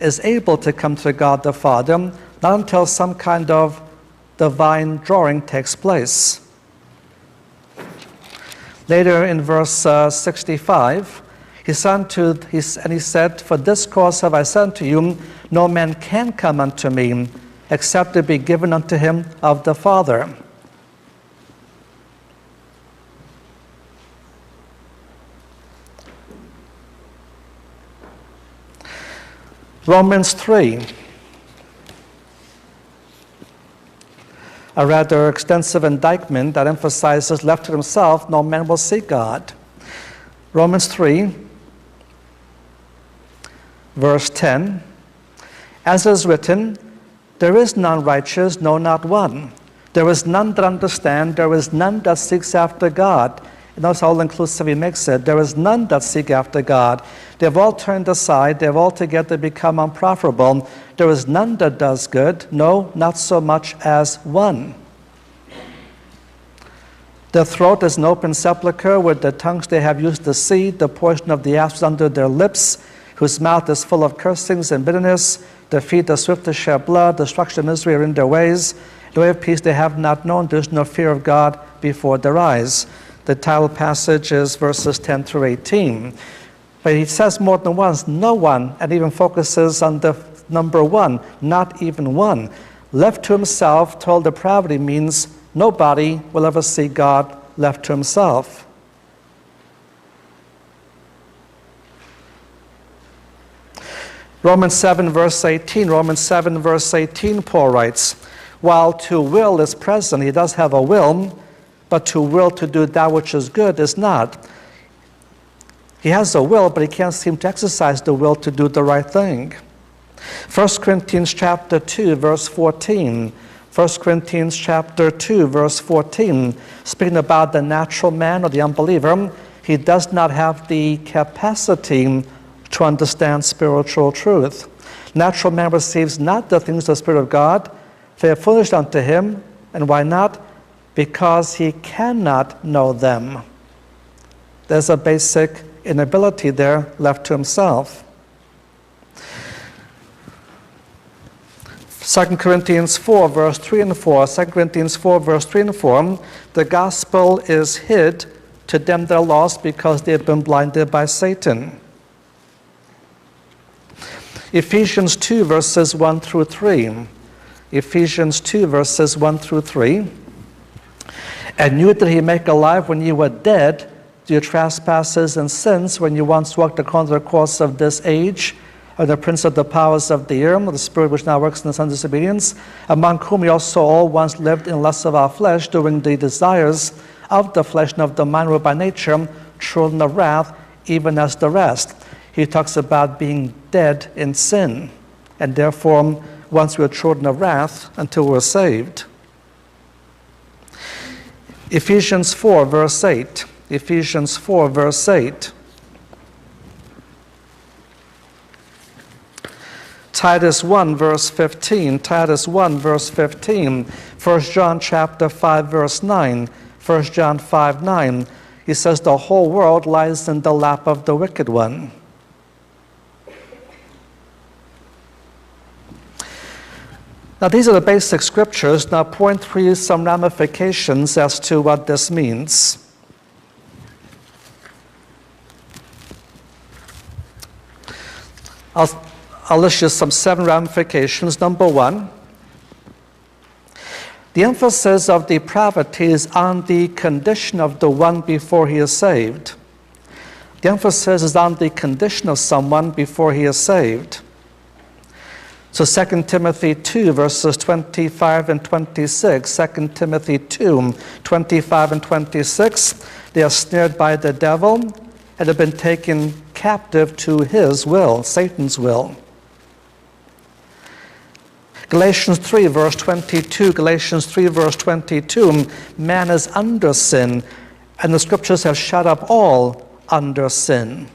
is able to come to God the Father, not until some kind of divine drawing takes place. Later in verse 65, he said, for this cause have I said unto you, no man can come unto me, except it be given unto him of the Father. Romans 3, a rather extensive indictment that emphasizes left to himself, no man will see God. Romans 3, verse 10, as is written, there is none righteous, no, not one. There is none that understand, there is none that seeks after God. And notice how all-inclusive he makes it. There is none that seek after God. They have all turned aside, they have altogether become unprofitable. There is none that does good, no, not so much as one. Their throat is an open sepulchre, with their tongues they have used to see, the portion of the asps under their lips, whose mouth is full of cursings and bitterness. Their feet are swift to shed blood, destruction and misery are in their ways. The way of peace they have not known, there is no fear of God before their eyes. The title passage is verses 10 through 18. But he says more than once, no one, and even focuses on the number one, not even one. Left to himself, total depravity means nobody will ever see God left to himself. Romans 7, verse 18. Romans 7, verse 18, Paul writes, while to will is present, he does have a will, but to will to do that which is good is not. He has a will, but he can't seem to exercise the will to do the right thing. 1 Corinthians chapter 2, verse 14. 1 Corinthians chapter 2, verse 14. Speaking about the natural man or the unbeliever, he does not have the capacity to understand spiritual truth. Natural man receives not the things of the Spirit of God, for they are foolish unto him. And why not? Because he cannot know them. There's a basic inability there left to himself. 2 Corinthians 4, verse 3 and 4. 2 Corinthians 4, verse 3 and 4. The gospel is hid to them that are lost because they have been blinded by Satan. Ephesians 2, verses 1 through 3. Ephesians 2, verses 1 through 3. And you did he make alive when you were dead to your trespasses and sins, when you once walked according to the course of this age, of the prince of the powers of the air, the spirit which now works in the sons of disobedience, among whom we also all once lived in lusts of our flesh, doing the desires of the flesh and of the mind, were by nature children of wrath, even as the rest. He talks about being dead in sin, and therefore once we were children of wrath until we were saved. Ephesians 4, verse 8. Ephesians 4, verse 8. Titus 1, verse 15. Titus 1, verse 15. 1 John chapter 5, verse 9. 1 John 5, 9. He says the whole world lies in the lap of the wicked one. Now, these are the basic scriptures. Now, point 3, some ramifications as to what this means. I'll list you some 7 ramifications. Number 1, the emphasis of depravity is on the condition of the one before he is saved. The emphasis is on the condition of someone before he is saved. So 2 Timothy 2, verses 25 and 26, 2 Timothy 2, 25 and 26, they are snared by the devil and have been taken captive to his will, Satan's will. Galatians 3, verse 22, Galatians 3, verse 22, man is under sin, and the scriptures have shut up all under sin.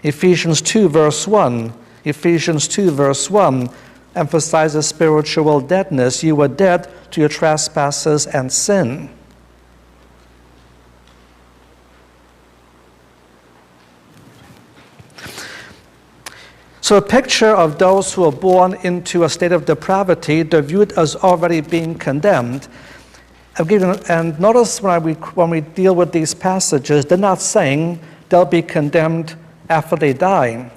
Ephesians 2, verse 1, Ephesians 2, verse 1 emphasizes spiritual deadness. You were dead to your trespasses and sin. So a picture of those who are born into a state of depravity, they're viewed as already being condemned. And notice when we deal with these passages, they're not saying they'll be condemned after they die.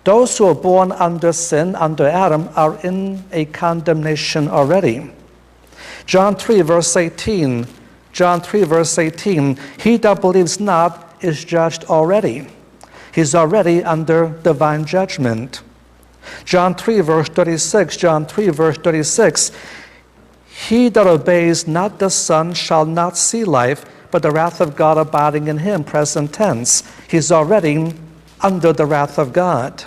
Those who are born under sin, under Adam, are in a condemnation already. John 3, verse 18. John 3, verse 18. He that believes not is judged already. He's already under divine judgment. John 3, verse 36. John 3, verse 36. He that obeys not the Son shall not see life, but the wrath of God abiding in him, present tense. He's already under the wrath of God.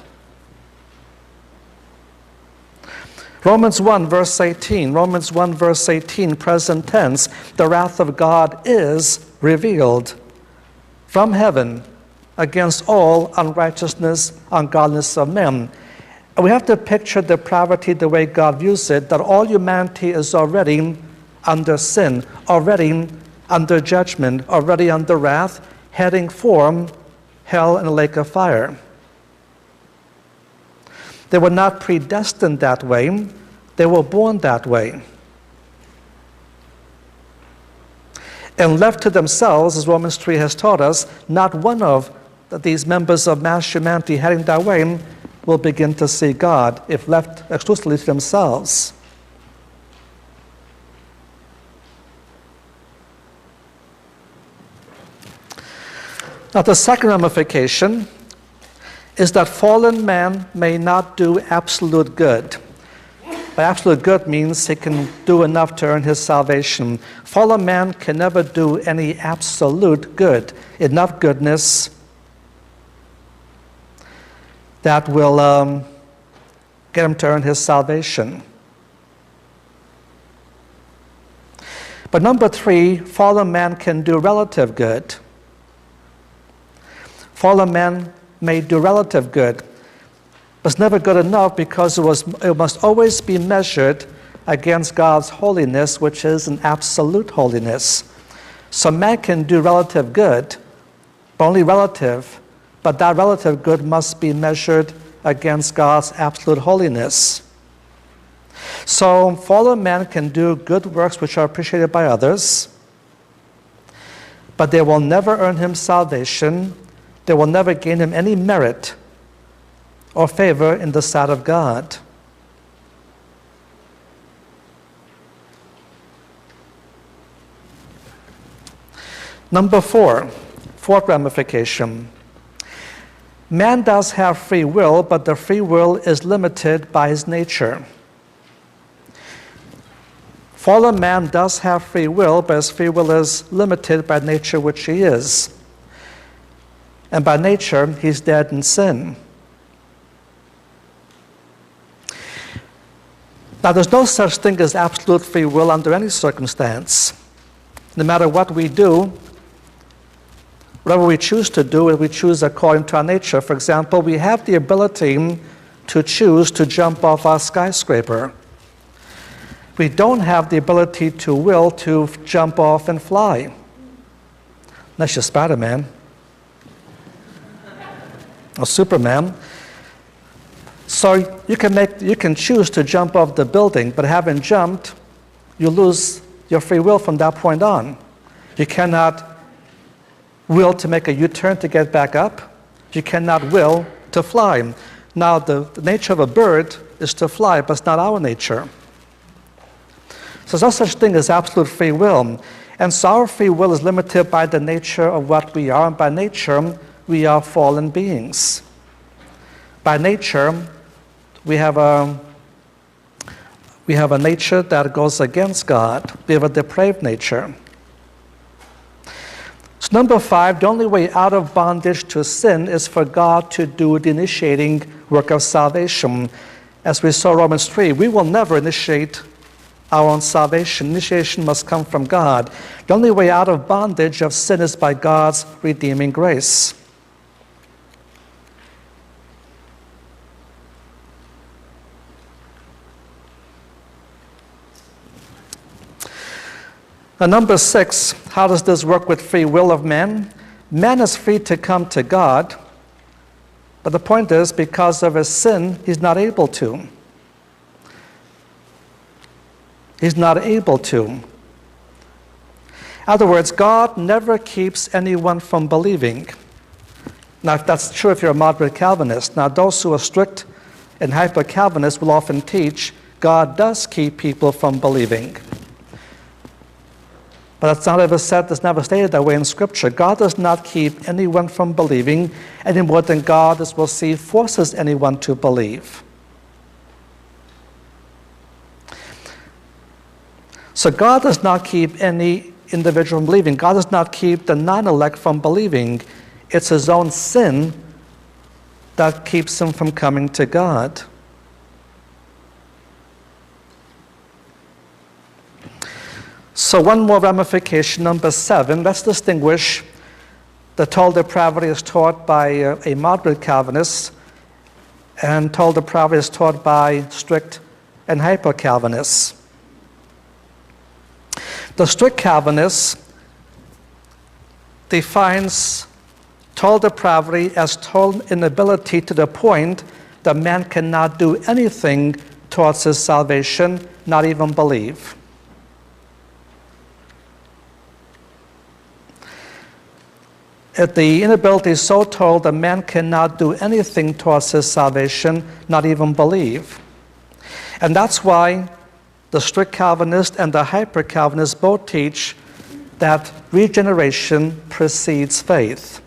Romans 1, verse 18. Romans 1, verse 18, present tense. The wrath of God is revealed from heaven against all unrighteousness, ungodliness of men. And we have to picture depravity the way God views it, that all humanity is already under sin, already under judgment, already under wrath, heading for hell and a lake of fire. They were not predestined that way. They were born that way. And left to themselves, as Romans 3 has taught us, not one of these members of mass humanity heading that way will begin to see God if left exclusively to themselves. Now, the second ramification is that fallen man may not do absolute good. By absolute good means he can do enough to earn his salvation. Fallen man can never do any absolute good, enough goodness that will get him to earn his salvation. But number 3, fallen man can do relative good. Fallen man may do relative good, but it's never good enough because it must always be measured against God's holiness, which is an absolute holiness. So man can do relative good, but only relative, but that relative good must be measured against God's absolute holiness. So fallen man can do good works which are appreciated by others, but they will never earn him salvation. They will never gain him any merit or favor in the sight of God. Number 4, fourth ramification. Man does have free will, but the free will is limited by his nature. Fallen man does have free will, but his free will is limited by nature which he is. And by nature, he's dead in sin. Now, there's no such thing as absolute free will under any circumstance. No matter what we do, whatever we choose to do, we choose according to our nature. For example, we have the ability to choose to jump off our skyscraper. We don't have the ability to will to jump off and fly. Unless you're Spider-Man or Superman. So you can choose to jump off the building, but having jumped, you lose your free will from that point on. You cannot will to make a U-turn to get back up. You cannot will to fly. Now, the nature of a bird is to fly, but it's not our nature. So there's no such thing as absolute free will. And so our free will is limited by the nature of what we are, and by nature, we are fallen beings. By nature, we have a nature that goes against God. We have a depraved nature. So number 5, the only way out of bondage to sin is for God to do the initiating work of salvation. As we saw in Romans 3, we will never initiate our own salvation. Initiation must come from God. The only way out of bondage of sin is by God's redeeming grace. And number 6, how does this work with free will of man? Man is free to come to God, but the point is, because of his sin, he's not able to. He's not able to. In other words, God never keeps anyone from believing. Now, if that's true if you're a moderate Calvinist. Now, those who are strict and hyper-Calvinists will often teach God does keep people from believing. But that's not ever said, that's never stated that way in Scripture. God does not keep anyone from believing any more than God, as we'll see, forces anyone to believe. So God does not keep any individual from believing. God does not keep the non-elect from believing. It's his own sin that keeps him from coming to God. So one more ramification, number 7. Let's distinguish the total depravity is taught by a moderate Calvinist and total depravity is taught by strict and hyper-Calvinists. The strict Calvinist defines total depravity as total inability to the point that man cannot do anything towards his salvation, not even believe. If the inability is so total that man cannot do anything towards his salvation, not even believe. And that's why the strict Calvinist and the hyper-Calvinist both teach that regeneration precedes faith.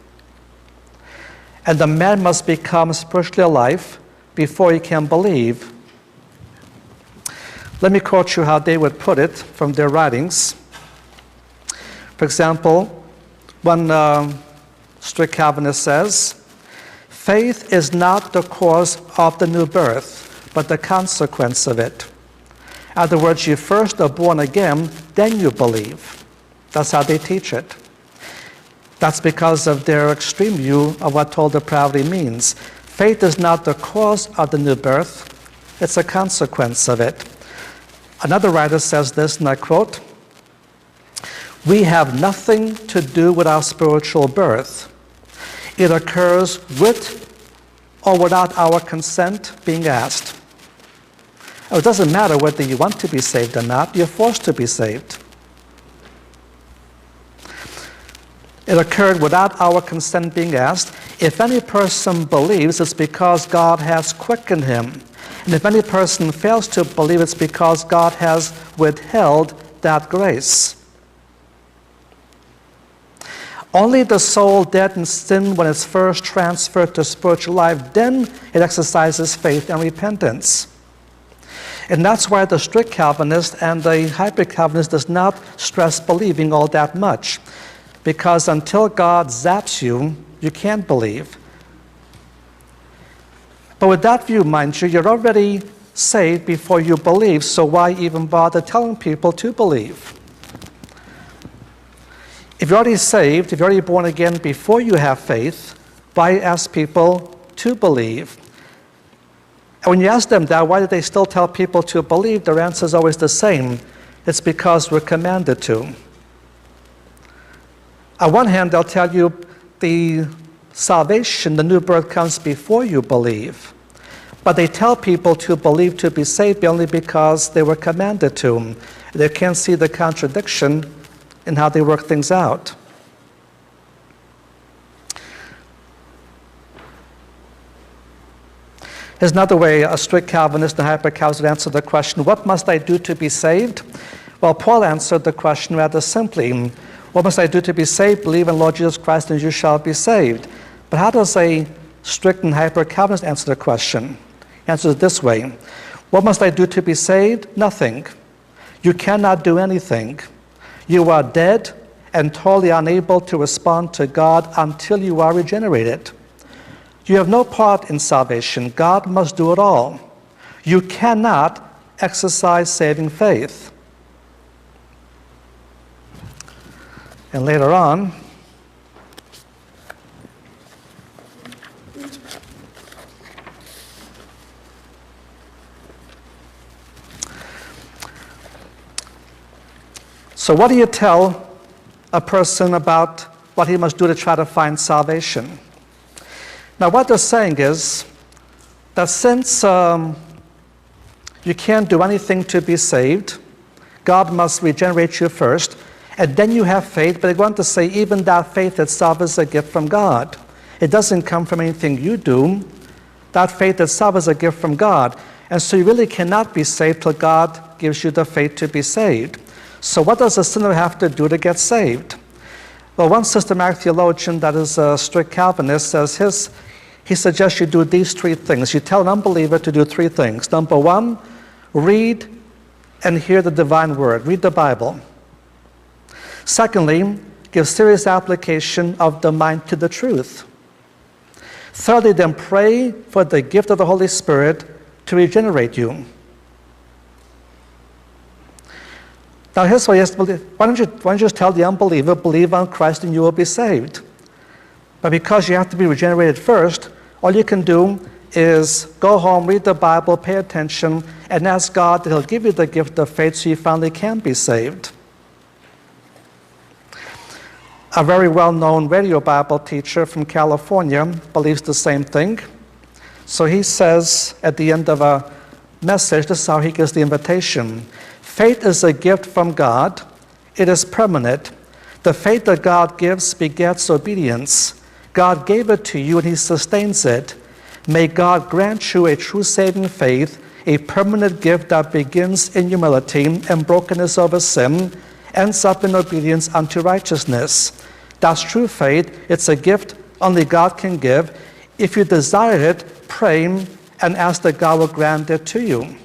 And the man must become spiritually alive before he can believe. Let me quote you how they would put it from their writings. For example, one strict Calvinist says, faith is not the cause of the new birth, but the consequence of it. In other words, you first are born again, then you believe. That's how they teach it. That's because of their extreme view of what total depravity means. Faith is not the cause of the new birth, it's a consequence of it. Another writer says this, and I quote, we have nothing to do with our spiritual birth. It occurs with or without our consent being asked. It doesn't matter whether you want to be saved or not, you're forced to be saved. It occurred without our consent being asked. If any person believes, it's because God has quickened him. And if any person fails to believe, it's because God has withheld that grace. Only the soul dead in sin, when it's first transferred to spiritual life, then it exercises faith and repentance. And that's why the strict Calvinist and the hyper-Calvinist does not stress believing all that much. Because until God zaps you, you can't believe. But with that view, mind you, you're already saved before you believe, so why even bother telling people to believe? If you're already saved, if you're already born again before you have faith, why ask people to believe? And when you ask them that, why do they still tell people to believe? Their answer is always the same. It's because we're commanded to. On one hand, they'll tell you the salvation, the new birth comes before you believe. But they tell people to believe to be saved only because they were commanded to. They can't see the contradiction in how they work things out. Here's another way a strict Calvinist and hyper-Calvinist would answer the question, what must I do to be saved? Well, Paul answered the question rather simply. What must I do to be saved? Believe in Lord Jesus Christ and you shall be saved. But how does a strict and hyper-Calvinist answer the question? He answers it this way. What must I do to be saved? Nothing. You cannot do anything. You are dead and totally unable to respond to God until you are regenerated. You have no part in salvation. God must do it all. You cannot exercise saving faith. And later on, so what do you tell a person about what he must do to try to find salvation? Now, what they're saying is that since you can't do anything to be saved, God must regenerate you first, and then you have faith, but they want to say even that faith itself is a gift from God. It doesn't come from anything you do. That faith itself is a gift from God. And so you really cannot be saved till God gives you the faith to be saved. So what does a sinner have to do to get saved? Well, one systematic theologian that is a strict Calvinist says he suggests you do these three things. You tell an unbeliever to do three things. Number one, read and hear the divine word. Read the Bible. Secondly, give serious application of the mind to the truth. Thirdly, then pray for the gift of the Holy Spirit to regenerate you. Now here's what he has to believe. Why don't you just tell the unbeliever, believe on Christ and you will be saved? But because you have to be regenerated first, all you can do is go home, read the Bible, pay attention, and ask God that He'll give you the gift of faith so you finally can be saved. A very well-known radio Bible teacher from California believes the same thing. So he says at the end of a message, this is how he gives the invitation. Faith is a gift from God. It is permanent. The faith that God gives begets obedience. God gave it to you and He sustains it. May God grant you a true saving faith, a permanent gift that begins in humility and brokenness over sin, ends up in obedience unto righteousness. That's true faith. It's a gift only God can give. If you desire it, pray and ask that God will grant it to you.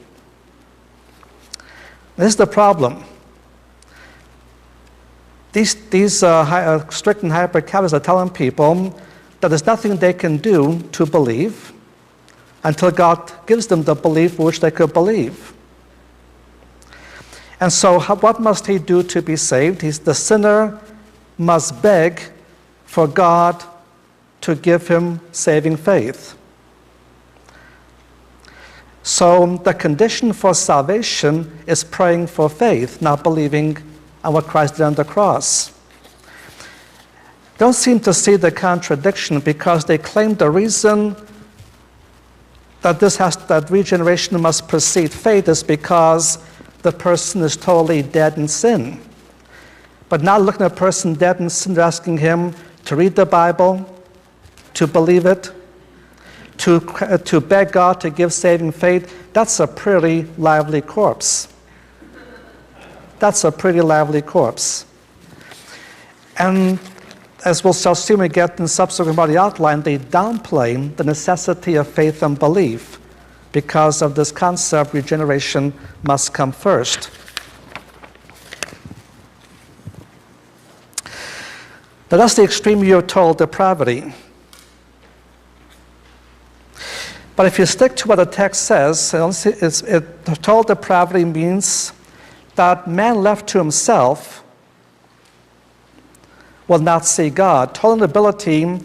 This is the problem. These strict and hyper-Calvinists are telling people that there's nothing they can do to believe until God gives them the belief which they could believe. And so what must he do to be saved? The sinner must beg for God to give him saving faith. So the condition for salvation is praying for faith, not believing on what Christ did on the cross. Don't seem to see the contradiction because they claim the reason that that regeneration must precede faith is because the person is totally dead in sin. But not looking at a person dead in sin, they're asking him to read the Bible, to believe it, to beg God to give saving faith. That's a pretty lively corpse. That's a pretty lively corpse. And as we'll see when we get in subsequent body outline, they downplay the necessity of faith and belief because of this concept regeneration must come first. Now that's the extreme view of total depravity. But if you stick to what the text says, total depravity means that man left to himself will not see God. Total inability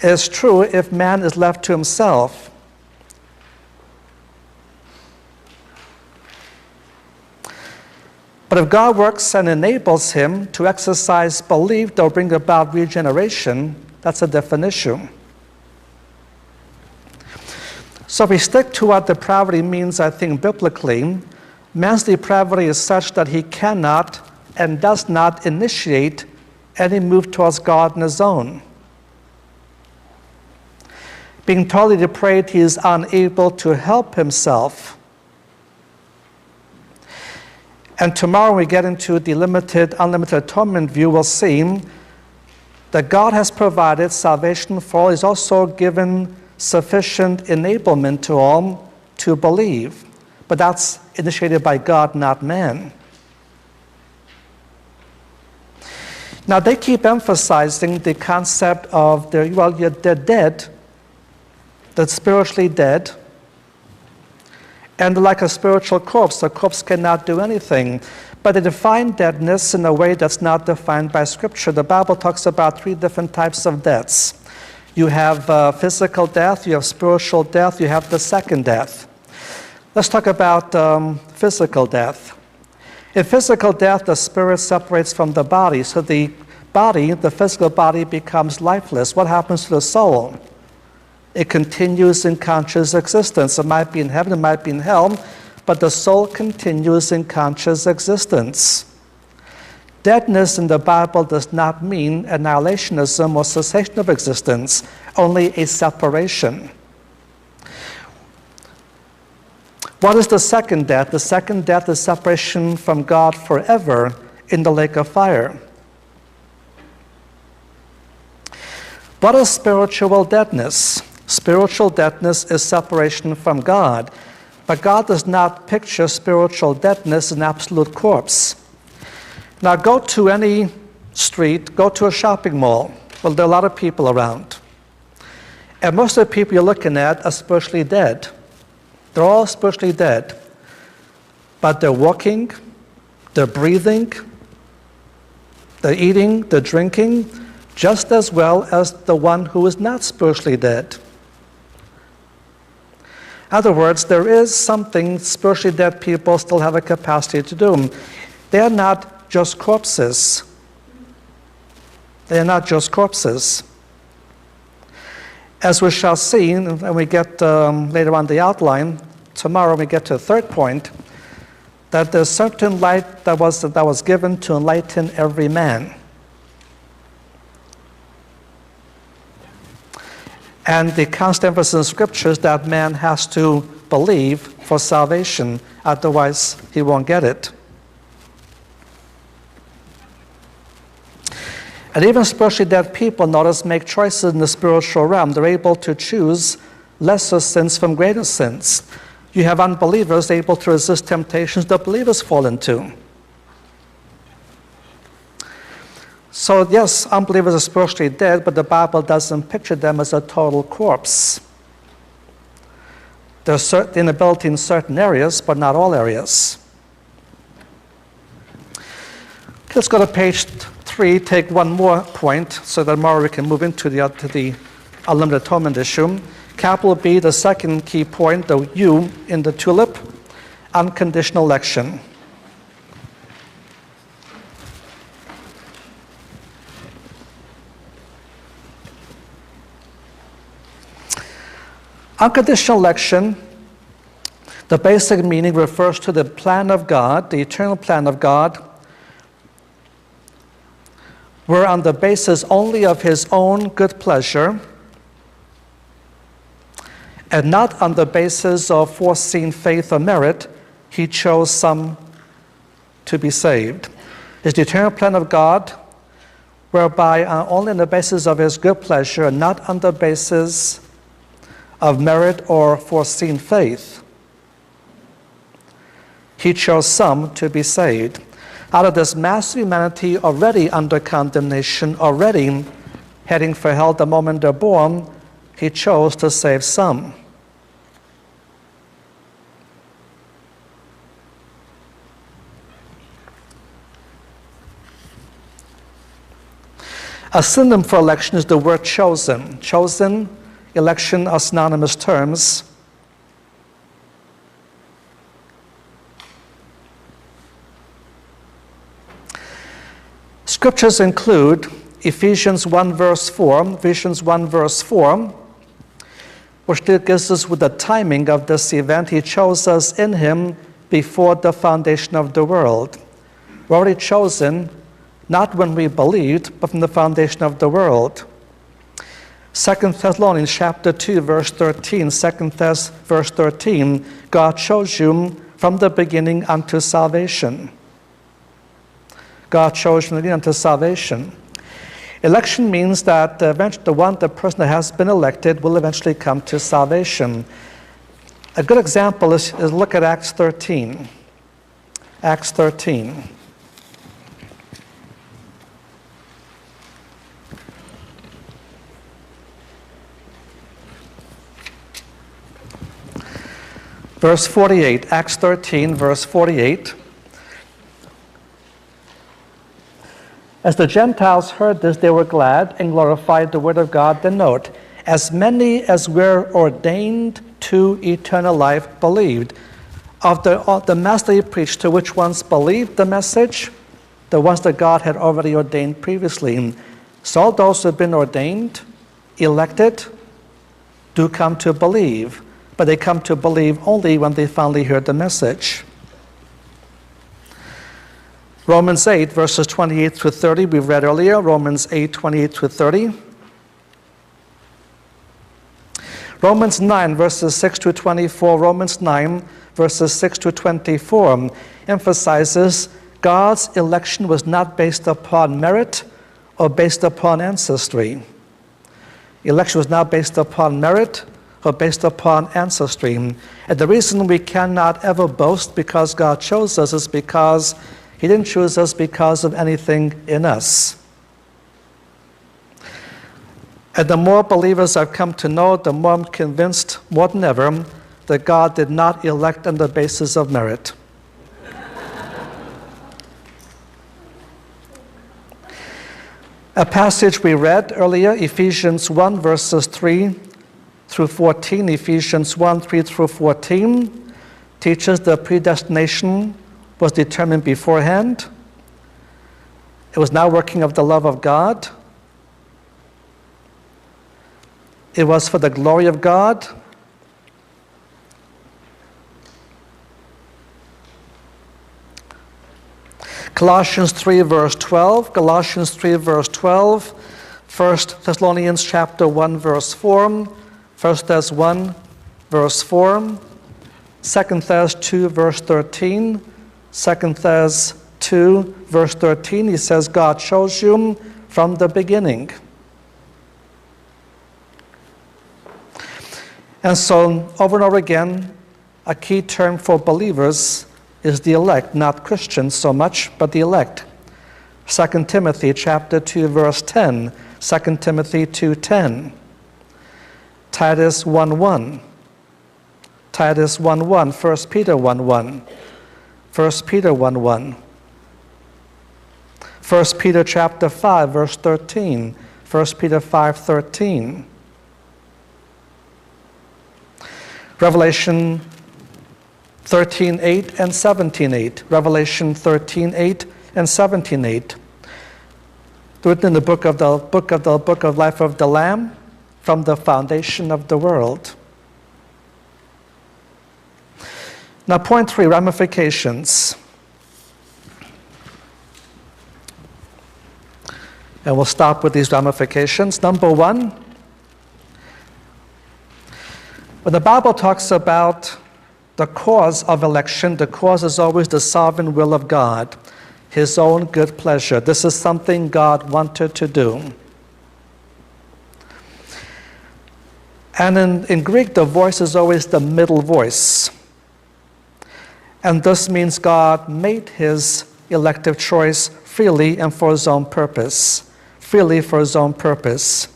is true if man is left to himself. But if God works and enables him to exercise belief that will bring about regeneration, that's a different issue. So if we stick to what depravity means, I think, biblically, man's depravity is such that he cannot and does not initiate any move towards God on his own. Being totally depraved, he is unable to help himself. And tomorrow when we get into the unlimited atonement view, we'll see that God has provided salvation for all. He's also given sufficient enablement to all to believe. But that's initiated by God, not man. Now, they keep emphasizing the concept of, they're dead, they're spiritually dead, and like a spiritual corpse. A corpse cannot do anything. But they define deadness in a way that's not defined by Scripture. The Bible talks about 3 different types of deaths. You have physical death, you have spiritual death, you have the second death. Let's talk about physical death. In physical death, the spirit separates from the body. So the physical body becomes lifeless. What happens to the soul? It continues in conscious existence. It might be in heaven, it might be in hell, but the soul continues in conscious existence. Deadness in the Bible does not mean annihilationism or cessation of existence, only a separation. What is the second death? The second death is separation from God forever in the lake of fire. What is spiritual deadness? Spiritual deadness is separation from God. But God does not picture spiritual deadness as an absolute corpse. Now go to any street, go to a shopping mall. Well, there are a lot of people around. And most of the people you're looking at are spiritually dead. They're all spiritually dead. But they're walking, they're breathing, they're eating, they're drinking, just as well as the one who is not spiritually dead. In other words, there is something spiritually dead people still have a capacity to do. They are not just corpses. They are not just corpses. As we shall see, when we get later on the outline, tomorrow we get to the third point, that there's certain light that was given to enlighten every man. And the constant emphasis in Scripture is that man has to believe for salvation, otherwise he won't get it. And even spiritually dead people, notice, make choices in the spiritual realm. They're able to choose lesser sins from greater sins. You have unbelievers able to resist temptations that believers fall into. So yes, unbelievers are spiritually dead, but the Bible doesn't picture them as a total corpse. There's certain inability in certain areas, but not all areas. Let's go to page 3, take one more point, so that tomorrow we can move into the unlimited atonement issue. Capital B, the second key point, the U in the tulip, unconditional election. Unconditional election, the basic meaning refers to the plan of God, the eternal plan of God, where on the basis only of his own good pleasure and not on the basis of foreseen faith or merit, he chose some to be saved. It's the eternal plan of God, whereby only on the basis of his good pleasure and not on the basis of merit or foreseen faith, he chose some to be saved. Out of this mass of humanity already under condemnation, already heading for hell the moment they're born, he chose to save some. A synonym for election is the word chosen. Chosen, election are synonymous terms. Scriptures include Ephesians 1 verse 4, where which gives us with the timing of this event. He chose us in him before the foundation of the world. We're already chosen, not when we believed, but from the foundation of the world. 2 Thessalonians chapter 2, verse 13, 2 Thess verse 13, God chose you from the beginning unto salvation. God chose from the beginning unto salvation. Election means that the person that has been elected will eventually come to salvation. A good example is look at Acts 13. Acts 13. Verse 48, Acts 13, verse 48. As the Gentiles heard this, they were glad and glorified the word of God. Then note, as many as were ordained to eternal life believed. Of the message he preached, to which ones believed the message? The ones that God had already ordained previously. So all those who have been ordained, elected, do come to believe. But they come to believe only when they finally heard the message. Romans 8, verses 28 through 30, we've read earlier. Romans 8, 28 through 30. Romans 9, verses 6 to 24. Romans 9, verses 6 to 24 emphasizes God's election was not based upon merit or based upon ancestry. Election was not based upon merit or based upon ancestry. And the reason we cannot ever boast because God chose us is because he didn't choose us because of anything in us. And the more believers I've come to know, the more I'm convinced, more than ever, that God did not elect on the basis of merit. A passage we read earlier, Ephesians 1, verses 3 through 14, Ephesians 1, 3 through 14, teaches that predestination was determined beforehand. It was now working of the love of God. It was for the glory of God. Colossians 3, verse 12, Colossians 3, verse 12, 1 Thessalonians chapter 1, verse 4, 1 Thess 1, verse 4, 2 Thess 2, verse 13, 2 Thess 2, verse 13, he says, God chose you from the beginning. And so, over and over again, a key term for believers is the elect, not Christians so much, but the elect. 2 Timothy chapter 2, verse 10, 2 Timothy 2:10, Titus 1:1, Titus 1:1, 1 Peter 1:1, 1 Peter 1:1, 1 Peter chapter 5, verse 13, 1 Peter 5:13, Revelation 13:8 and 17:8, Revelation 13:8 and 17:8, written in the book of life of the Lamb, from the foundation of the world. Now, point 3, ramifications. And we'll stop with these ramifications. Number 1, when the Bible talks about the cause of election, the cause is always the sovereign will of God, his own good pleasure. This is something God wanted to do. And in Greek, the voice is always the middle voice. And this means God made his elective choice freely and for his own purpose. Freely for his own purpose.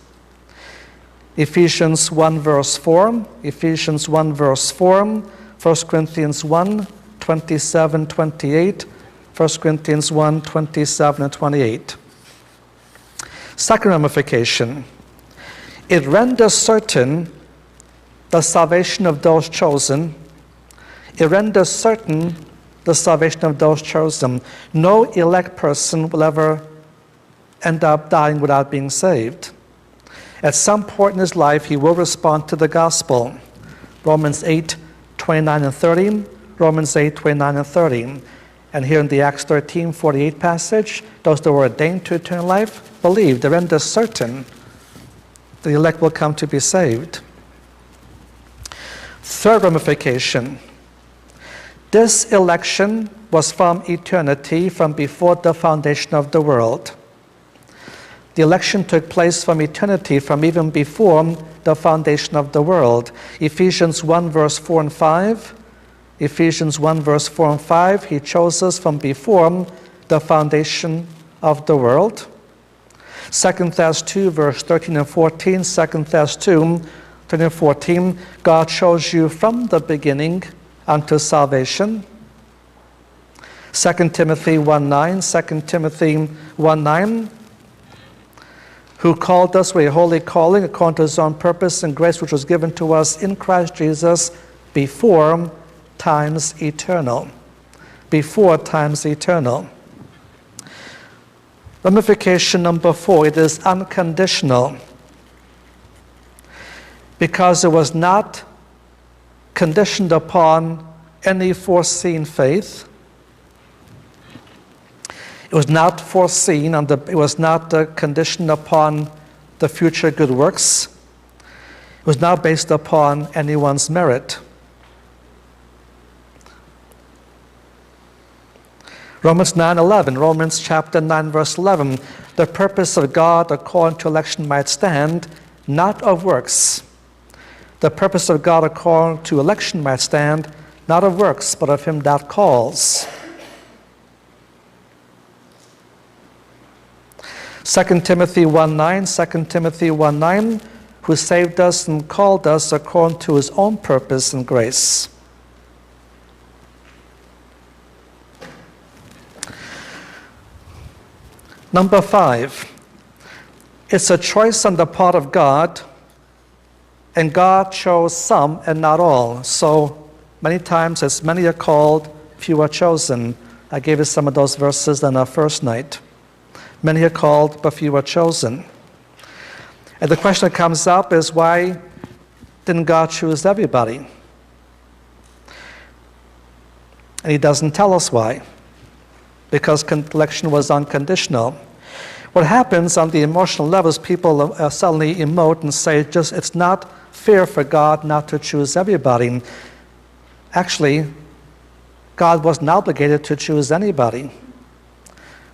Ephesians 1, verse 4, Ephesians 1, verse 4, 1 Corinthians 1, 27, 28, 1 Corinthians 1, 27 and 28. Second ramification, it renders certain the salvation of those chosen. It renders certain the salvation of those chosen. No elect person will ever end up dying without being saved. At some point in his life, he will respond to the gospel. Romans 8:29 and 30, Romans 8:29 and 30. And here in the Acts 13:48 passage, those that were ordained to eternal life believe. Their end is certain. The elect will come to be saved. Third ramification. This election was from eternity, from before the foundation of the world. The election took place from eternity, from even before the foundation of the world. Ephesians 1 verse 4 and 5. Ephesians 1 verse 4 and 5. He chose us from before the foundation of the world. 2 Thess 2 verse 13 and 14. 2 Thess 2, 13 and 14. God chose you from the beginning unto salvation. 2 Timothy 1:9. 2 Timothy 1:9. Who called us with a holy calling according to his own purpose and grace which was given to us in Christ Jesus before times eternal. Before times eternal. Ramification number 4, it is unconditional. Because it was not conditioned upon any foreseen faith. It was not foreseen, it was not conditioned upon the future good works. It was not based upon anyone's merit. Romans 9:11, Romans chapter 9 verse 11, the purpose of God according to election might stand, not of works. The purpose of God according to election might stand, not of works, but of him that calls. 2 Timothy 1:9, 2 Timothy 1:9, who saved us and called us according to his own purpose and grace. Number 5, it's a choice on the part of God, and God chose some and not all. So many times, as many are called, few are chosen. I gave you some of those verses on our first night. Many are called, but few are chosen. And the question that comes up is, why didn't God choose everybody? And he doesn't tell us why. Because election was unconditional. What happens on the emotional levels, people suddenly emote and say, it's not fair for God not to choose everybody. Actually, God wasn't obligated to choose anybody.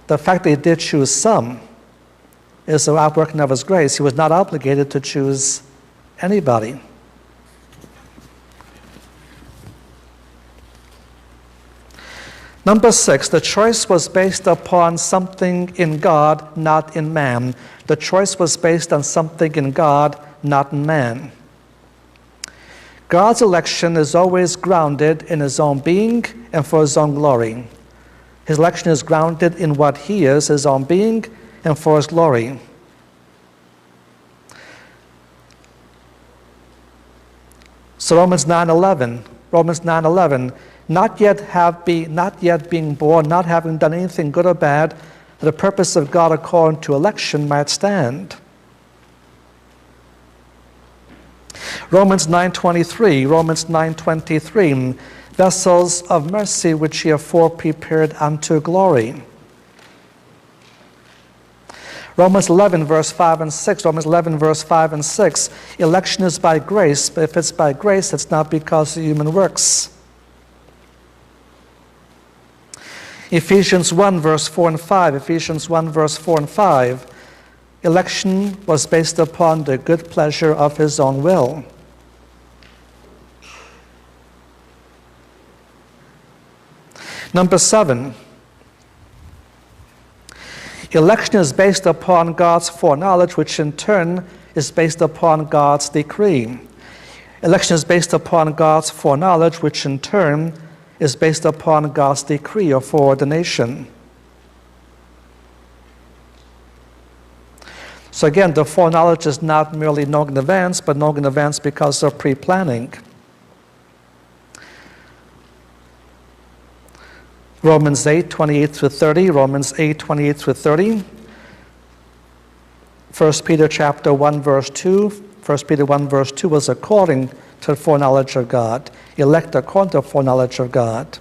The fact that he did choose some is the outworking of his grace. He was not obligated to choose anybody. Number 6, the choice was based upon something in God, not in man. The choice was based on something in God, not in man. God's election is always grounded in his own being and for his own glory. His election is grounded in what he is, his own being, and for his glory. So Romans 9:11, not yet being born, not having done anything good or bad, that the purpose of God according to election might stand. Romans 9:23, vessels of mercy which he afore prepared unto glory. Romans 11 verse 5 and 6, election is by grace, but if it's by grace, it's not because of human works. Ephesians 1 verse 4 and 5, election was based upon the good pleasure of his own will. Number 7, election is based upon God's foreknowledge, which in turn is based upon God's decree. Election is based upon God's foreknowledge, which in turn is based upon God's decree or foreordination. So again, the foreknowledge is not merely known in advance, but known in advance because of pre-planning. Romans 8:28-30, 1 Peter chapter 1 verse 2. 1 Peter 1 verse 2 was according to the foreknowledge of God. Elect according to the foreknowledge of God.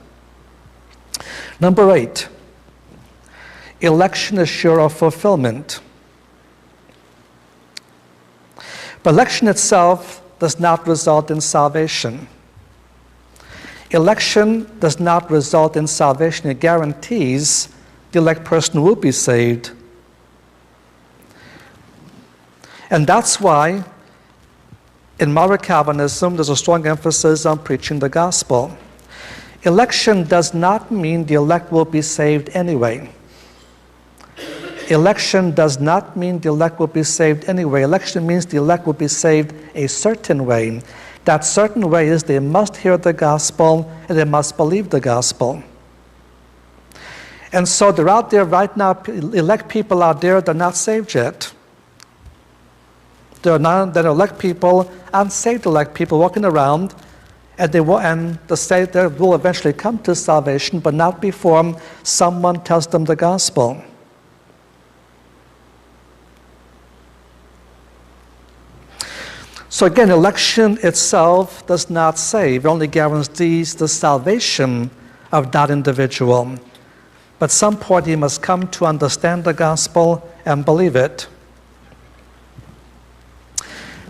Number 8. Election is sure of fulfillment. But election itself does not result in salvation. Election does not result in salvation. It guarantees the elect person will be saved. And that's why in moderate Calvinism there's a strong emphasis on preaching the gospel. Election does not mean the elect will be saved anyway. Election does not mean the elect will be saved anyway. Election means the elect will be saved a certain way. That certain way is they must hear the gospel and they must believe the gospel. And so they're out there right now, elect people out there, they're not saved yet. There are elect people, unsaved elect people walking around, and they will eventually come to salvation, but not before someone tells them the gospel. So again, election itself does not save. It only guarantees the salvation of that individual. But at some point he must come to understand the gospel and believe it.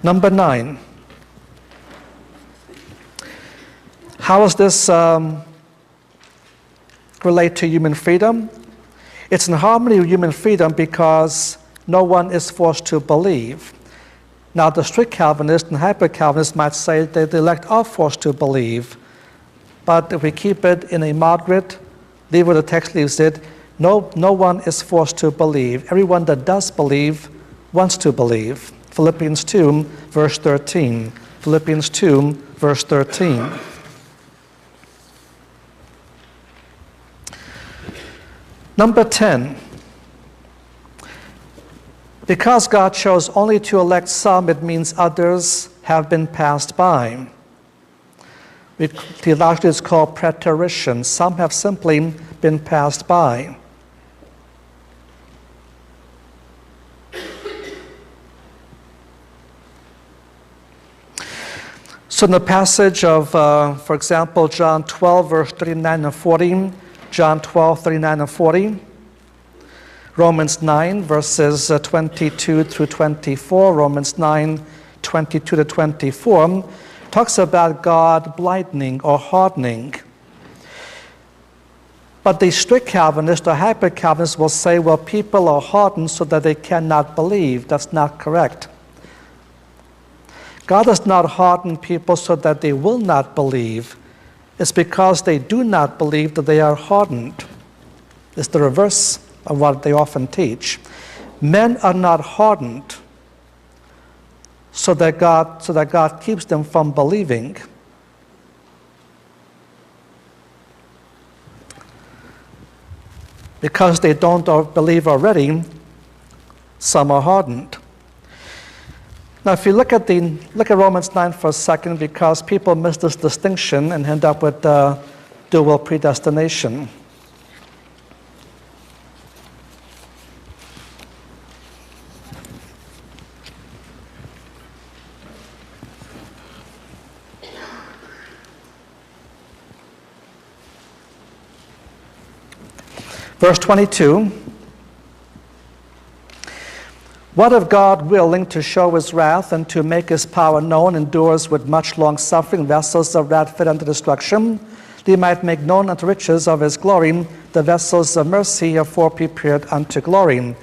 Number 9. How does this relate to human freedom? It's in harmony with human freedom because no one is forced to believe. Now, the strict Calvinist and hyper-Calvinist might say that the elect are forced to believe. But if we keep it in a moderate, leave where the text leaves it, no one is forced to believe. Everyone that does believe wants to believe. Philippians 2, verse 13. Philippians 2, verse 13. Number 10. Because God chose only to elect some, it means others have been passed by. Theologically, it's called preterition. Some have simply been passed by. So in the passage of, for example, John 12, verse 39 and 40, John 12, 39 and 40, Romans 9, verses 22 through 24, Romans 9, 22 to 24, talks about God blinding or hardening. But the strict Calvinist or hyper-Calvinist will say, well, people are hardened so that they cannot believe. That's not correct. God does not harden people so that they will not believe. It's because they do not believe that they are hardened. It's the reverse of what they often teach. Men are not hardened so that God keeps them from believing. Because they don't believe already, some are hardened. Now, if you look at Romans 9 for a second, because people miss this distinction and end up with dual predestination. Verse 22, what if God, willing to show his wrath and to make his power known, endures with much long suffering vessels of wrath fit unto destruction, that he might make known unto riches of his glory the vessels of mercy afore prepared unto glory.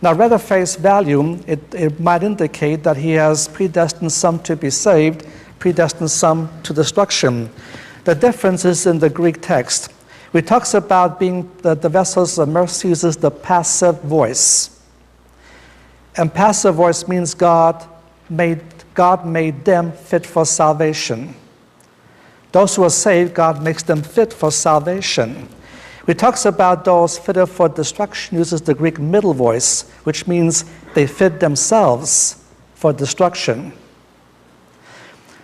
Now, read at face value, it might indicate that he has predestined some to be saved, predestined some to destruction. The difference is in the Greek text. It talks about being the vessels of mercy uses the passive voice. And passive voice means God made them fit for salvation. Those who are saved, God makes them fit for salvation. It talks about those fitted for destruction, uses the Greek middle voice, which means they fit themselves for destruction.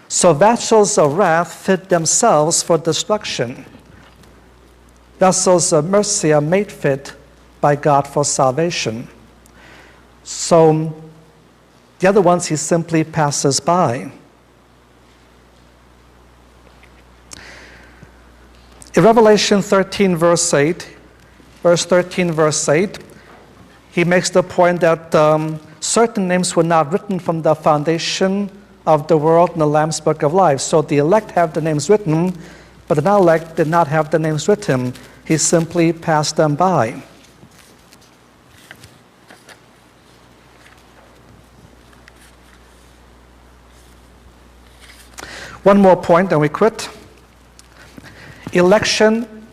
So vessels of wrath fit themselves for destruction. Vessels of mercy are made fit by God for salvation. So The other ones he simply passes by. In Revelation 13, verse 8, he makes the point that certain names were not written from the foundation of the world in the Lamb's Book of Life. So the elect have the names written, but the non-elect did not have the names written. He simply passed them by. One more point, and we quit. Election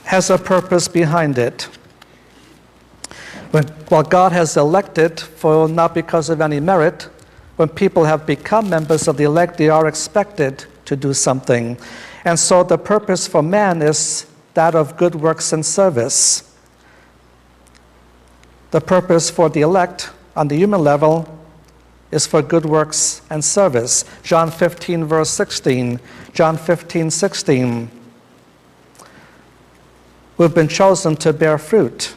has a purpose behind it. While God has elected, for not because of any merit, when people have become members of the elect, they are expected to do something. And so the purpose for man is that of good works and service. The purpose for the elect on the human level is for good works and service. John 15, verse 16. John 15, 16. We've been chosen to bear fruit.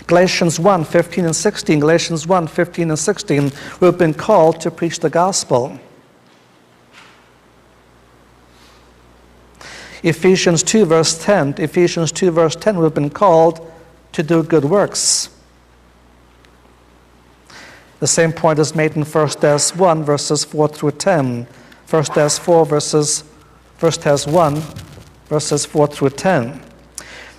Galatians 1, 15 and 16. Galatians 1, 15 and 16. We've been called to preach the gospel. Ephesians 2, verse 10. Ephesians 2, verse 10. We've been called to do good works. The same point is made in 1 Thess 1, verses 4 through 10. 1 Thess 1, verses 4 through 10.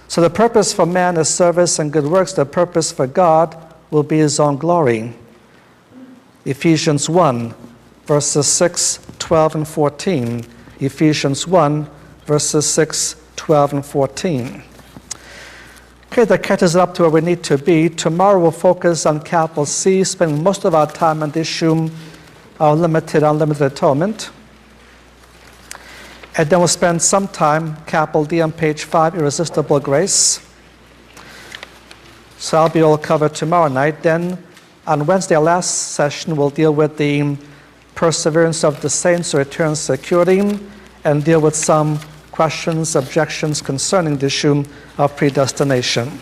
So the purpose for man is service and good works. The purpose for God will be his own glory. Ephesians 1, verses 6, 12, and 14. Ephesians 1, verses 6, 12, and 14. Okay, that catches up to where we need to be. Tomorrow we'll focus on capital C, spending most of our time on the issue of unlimited atonement. And then we'll spend some time, capital D, on page 5, irresistible grace. So I'll be all covered tomorrow night. Then on Wednesday, our last session, we'll deal with the perseverance of the saints or eternal security, and deal with some questions, objections concerning the issue of predestination.